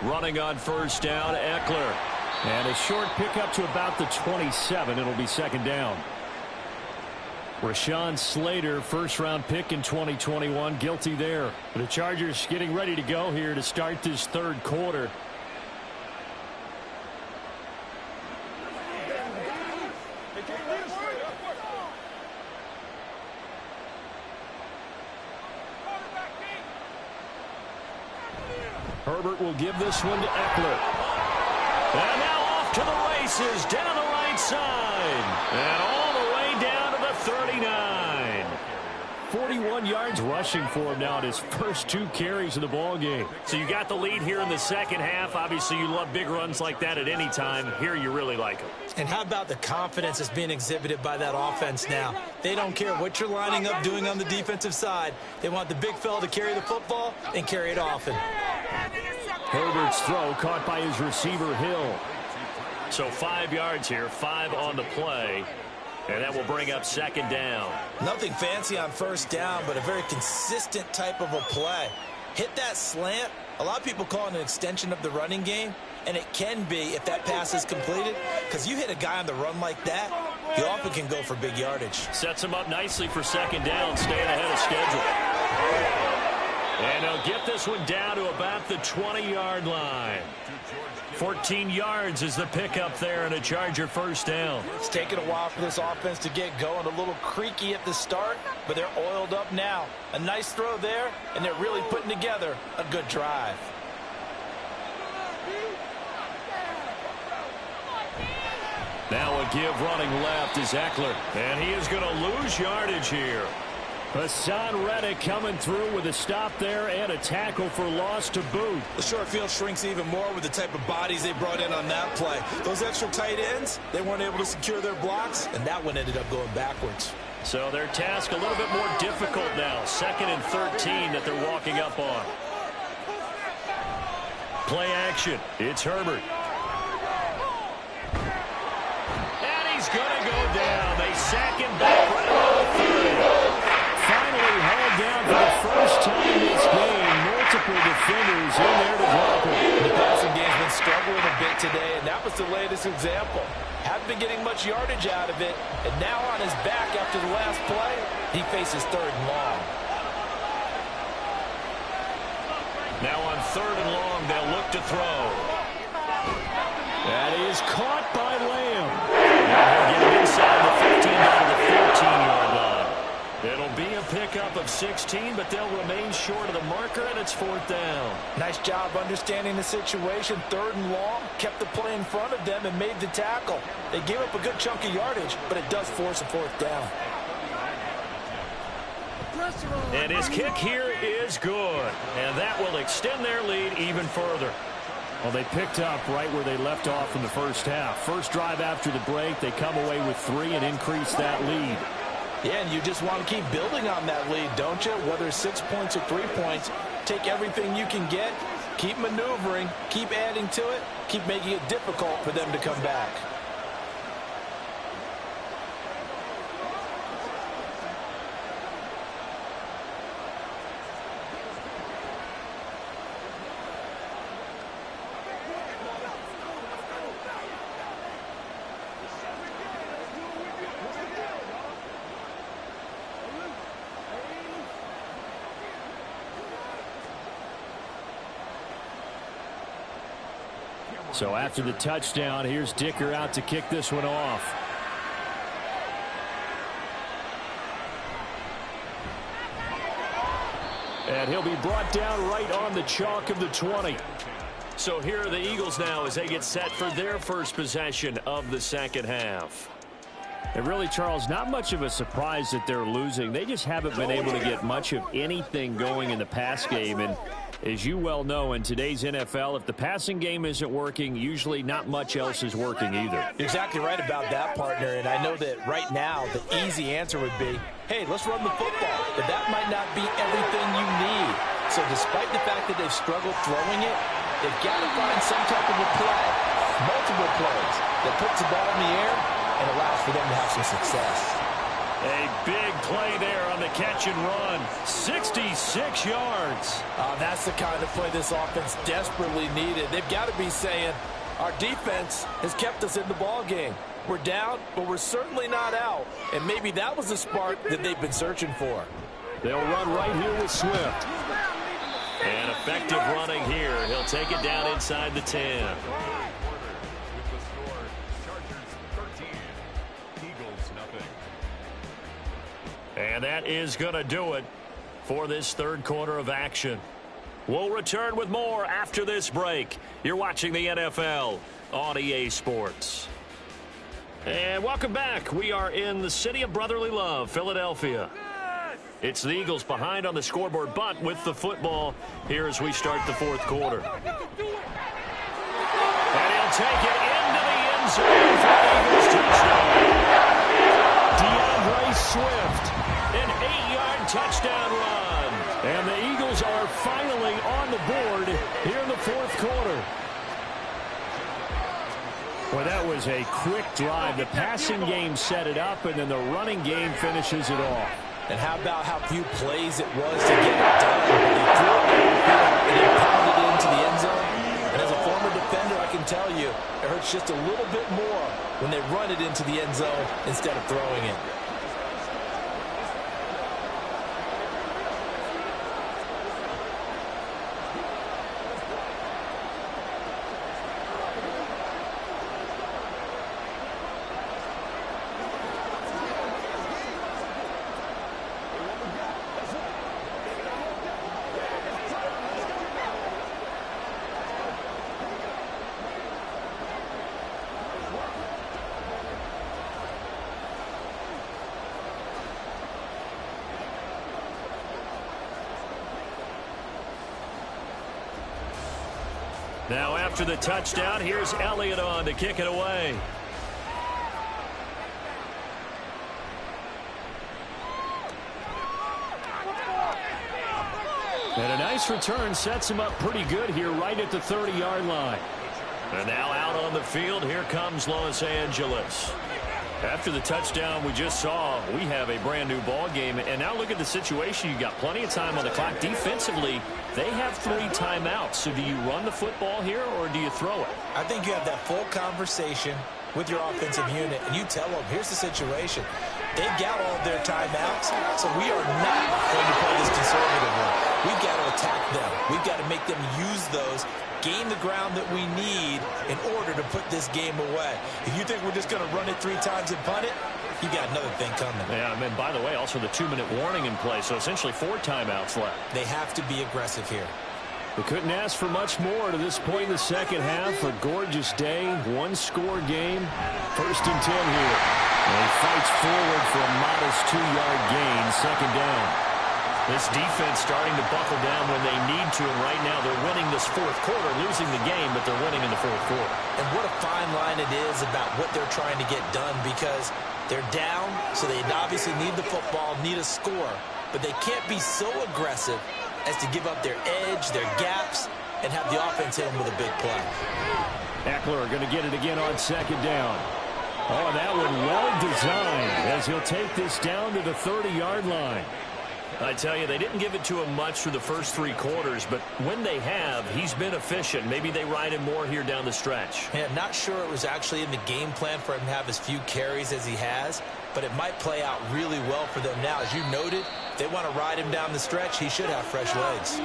Running on first down, Eckler. And a short pickup to about the 27. It'll be second down. Rashawn Slater, first-round pick in 2021, guilty there. The Chargers getting ready to go here to start this third quarter. Herbert will give this one to Eckler. And now off to the races down the right side. And all the way down to the 39. 41 yards rushing for him now at his first 2 carries of the ball game. So you got the lead here in the second half. Obviously, you love big runs like that at any time. Here, you really like them. And how about the confidence that's being exhibited by that offense now? They don't care what you're lining up doing on the defensive side. They want the big fella to carry the football and carry it often. Herbert's throw caught by his receiver, Hill. So 5 yards here, 5 on the play. And that will bring up second down. Nothing fancy on first down, but a very consistent type of a play. Hit that slant. A lot of people call it an extension of the running game, and it can be if that pass is completed, because you hit a guy on the run like that, you often can go for big yardage. Sets him up nicely for second down, staying ahead of schedule. And they'll get this one down to about the 20-yard line. 14 yards is the pickup there and a Charger first down. It's taken a while for this offense to get going. A little creaky at the start, but they're oiled up now. A nice throw there, and they're really putting together a good drive. Now a give running left is Eckler. And he is going to lose yardage here. Hassan Reddick coming through with a stop there and a tackle for loss to boot. The short field shrinks even more with the type of bodies they brought in on that play. Those extra tight ends, they weren't able to secure their blocks, and that one ended up going backwards. So their task a little bit more difficult now. 2nd and 13 that they're walking up on. Play action. It's Herbert. And he's going to go down. They sack him back right on the 30. Finally hauled down for the first time this game. Multiple defenders in there to block him. The passing game's been struggling a bit today, and that was the latest example. Haven't been getting much yardage out of it, and now on his back after the last play, he faces 3rd and long. Now on 3rd and long, they'll look to throw. That is caught by Lamb. Now he'll get it inside the 15 down to the 14-yard line. It'll be a pickup of 16, but they'll remain short of the marker, and it's 4th down. Nice job understanding the situation. 3rd and long, kept the play in front of them and made the tackle. They gave up a good chunk of yardage, but it does force a 4th down. And his kick here is good, and that will extend their lead even further. Well, they picked up right where they left off in the first half. First drive after the break, they come away with 3 and increase that lead. Yeah, and you just want to keep building on that lead, don't you? Whether it's 6 points or 3 points, take everything you can get, keep maneuvering, keep adding to it, keep making it difficult for them to come back. So after the touchdown, here's Dicker out to kick this one off. And he'll be brought down right on the chalk of the 20. So here are the Eagles now as they get set for their first possession of the second half. And really, Charles, not much of a surprise that they're losing. They just haven't been able to get much of anything going in the pass game. And as you well know, in today's NFL, if the passing game isn't working, usually not much else is working either. You're exactly right about that, partner. And I know that right now the easy answer would be, hey, let's run the football. But that might not be everything you need. So despite the fact that they've struggled throwing it, they've got to find some type of a play, multiple plays, that puts the ball in the air and allows for them to have some success. A big play there on the catch and run. 66 yards. That's the kind of play this offense desperately needed. They've got to be saying, our defense has kept us in the ball game. We're down, but we're certainly not out. And maybe that was the spark that they've been searching for. They'll run right here with Swift. And effective running here. He'll take it down inside the 10. And that is going to do it for this third quarter of action. We'll return with more after this break. You're watching the NFL on EA Sports. And welcome back. We are in the city of brotherly love, Philadelphia. It's the Eagles behind on the scoreboard, but with the football here as we start the fourth quarter. And he'll take it into the end zone for the Eagles touchdown. DeAndre Swift, an 8-yard touchdown run. And the Eagles are finally on the board here in the fourth quarter. Well, that was a quick drive. The passing game set it up, and then the running game finishes it off. And how about how few plays it was to get it done? They threw it and then pounded it into the end zone. And as a former defender, I can tell you, it hurts just a little bit more when they run it into the end zone instead of throwing it. Now after the touchdown, here's Elliott on to kick it away. And a nice return sets him up pretty good here right at the 30-yard line. And now out on the field, here comes Los Angeles. After the touchdown we just saw, we have a brand new ball game. And now look at the situation. You've got plenty of time on the clock. Defensively, they have 3 timeouts. So do you run the football here or do you throw it? I think you have that full conversation with your offensive unit, and you tell them, here's the situation. They've got all of their timeouts, so we are not going to play this conservatively. We've got to attack them. We've got to make them use those, gain the ground that we need in order to put this game away. If you think we're just going to run it 3 times and punt it, you got another thing coming. Yeah, and by the way, also the 2-minute warning in play, so essentially 4 timeouts left. They have to be aggressive here. We couldn't ask for much more to this point in the second half. A gorgeous day, 1-score game. 1st and 10 here. And he fights forward for a modest 2-yard gain, 2nd down. This defense starting to buckle down when they need to, and right now they're winning this fourth quarter, losing the game, but they're winning in the fourth quarter. And what a fine line it is about what they're trying to get done, because they're down, so they obviously need the football, need a score, but they can't be so aggressive as to give up their edge, their gaps, and have the offense hit them with a big play. Eckler going to get it again on 2nd down. Oh, that one well designed as he'll take this down to the 30-yard line. I tell you, they didn't give it to him much through the first 3 quarters, but when they have, he's been efficient. Maybe they ride him more here down the stretch. Yeah, not sure it was actually in the game plan for him to have as few carries as he has, but it might play out really well for them now. As you noted, if they want to ride him down the stretch, he should have fresh legs.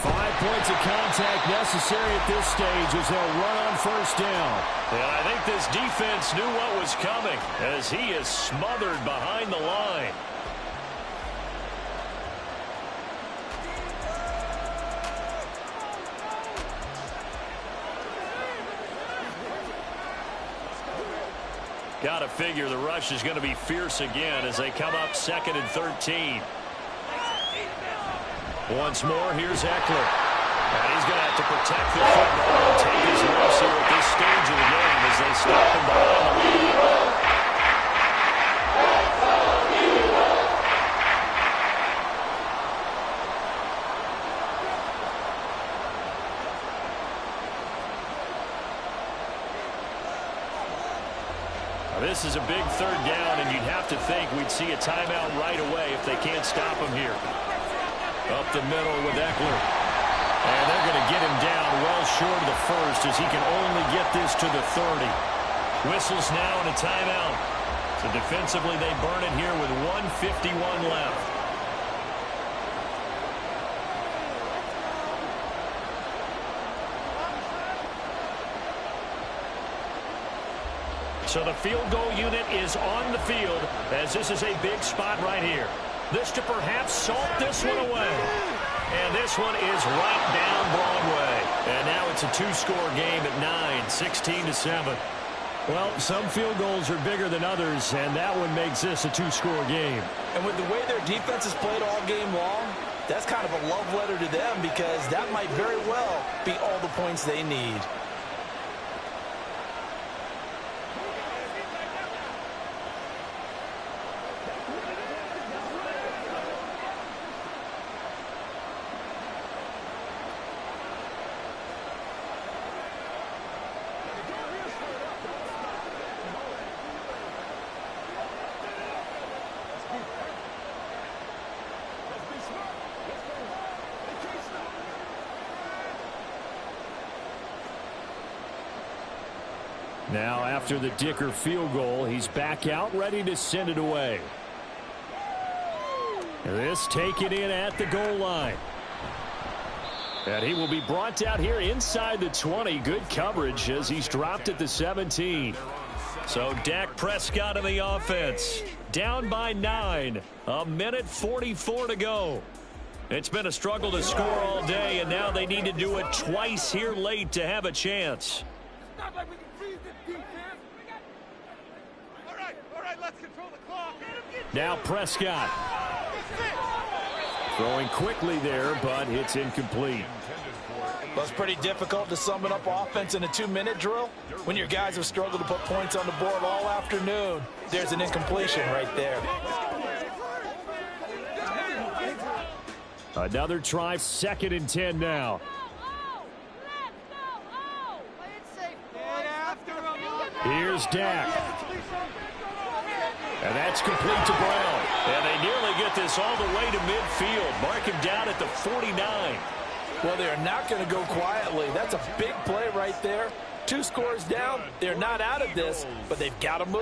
5 points of contact necessary at this stage as they'll run on 1st down. And I think this defense knew what was coming as he is smothered behind the line. Got to figure the rush is going to be fierce again as they come up 2nd and 13. Once more, here's Eckler. And he's going to have to protect the football and take his loss here at this stage of the game as they stop him behind the lead. This is a big third down, and you'd have to think we'd see a timeout right away if they can't stop him here. Up the middle with Eckler. And they're going to get him down well short of the first as he can only get this to the 30. Whistles now and a timeout. So defensively they burn it here with 1:51 left. So the field goal unit is on the field as this is a big spot right here. This to perhaps salt this one away. And this one is right down Broadway. And now it's a two-score game at 9, 16-7. Well, some field goals are bigger than others, and that one makes this a two-score game. And with the way their defense has played all game long, that's kind of a love letter to them because that might very well be all the points they need. Now, after the Dicker field goal, he's back out ready to send it away. This taken in at the goal line. And he will be brought down here inside the 20. Good coverage as he's dropped at the 17. So Dak Prescott in the offense. Down by 9. 1:44 to go. It's been a struggle to score all day, and now they need to do it twice here late to have a chance. Now Prescott. Throwing quickly there, but it's incomplete. Well, it's pretty difficult to sum it up offense in a 2-minute drill when your guys have struggled to put points on the board all afternoon. There's an incompletion right there. Another try, 2nd and 10 now. Here's Dak. And that's complete to Brown. And they nearly get this all the way to midfield. Mark him down at the 49. Well, they're not going to go quietly. That's a big play right there. 2 scores down. They're not out of this, but they've got to move.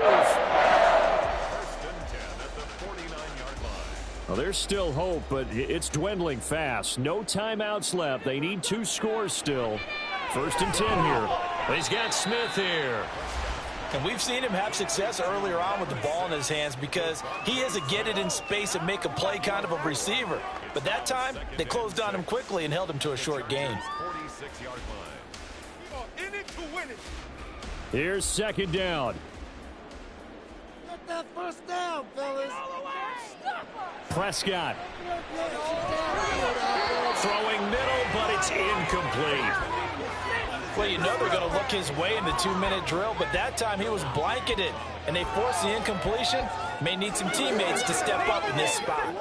Well, there's still hope, but it's dwindling fast. No timeouts left. They need 2 scores still. 1st and 10 here. But he's got Smith here. And we've seen him have success earlier on with the ball in his hands because he is a get it in space and make a play kind of a receiver. But that time, they closed on him quickly and held him to a short gain. Here's 2nd down. Get that first down, fellas. Prescott. Throwing middle, but it's incomplete. Well, you know they're going to look his way in the 2-minute drill, but that time he was blanketed, and they forced the incompletion. May need some teammates to step up in this spot.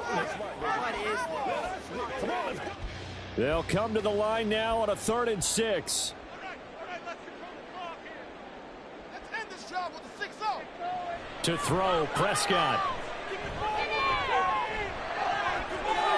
They'll come to the line now on a 3rd and 6. Let's end this job with a 6-0. To throw, Prescott.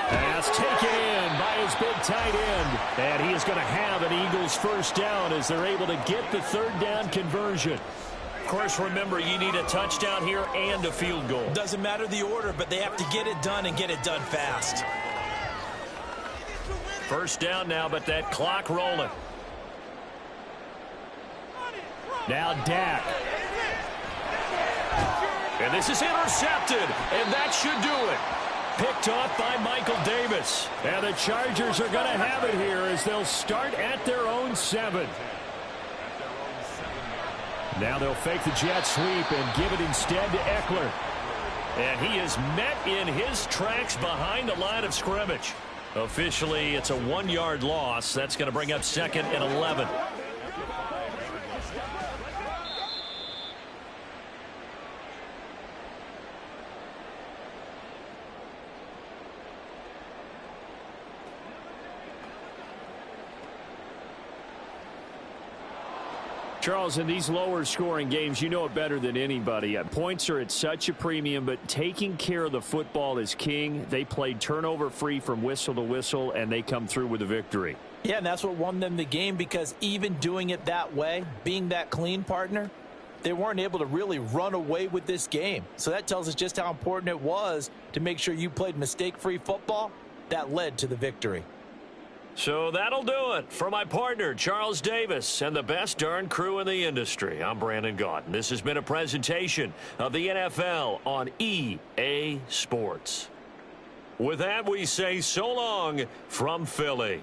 Pass taken in by his big tight end. And he is going to have an Eagles first down as they're able to get the 3rd down conversion. Of course, remember, you need a touchdown here and a field goal. Doesn't matter the order, but they have to get it done and get it done fast. First down now, but that clock rolling. Now Dak. And this is intercepted, and that should do it. Picked off by Michael Davis. And the Chargers are going to have it here as they'll start at their own 7. Now they'll fake the jet sweep and give it instead to Eckler. And he is met in his tracks behind the line of scrimmage. Officially, it's a 1-yard loss. That's going to bring up 2nd and 11. Charles, in these lower scoring games, you know it better than anybody. Points are at such a premium, but taking care of the football is king. They played turnover free from whistle to whistle, and they come through with a victory. Yeah, and that's what won them the game, because even doing it that way, being that clean, partner, they weren't able to really run away with this game. So that tells us just how important it was to make sure you played mistake-free football. That led to the victory. So that'll do it for my partner, Charles Davis, and the best darn crew in the industry. I'm Brandon Gaudin. This has been a presentation of the NFL on EA Sports. With that, we say so long from Philly.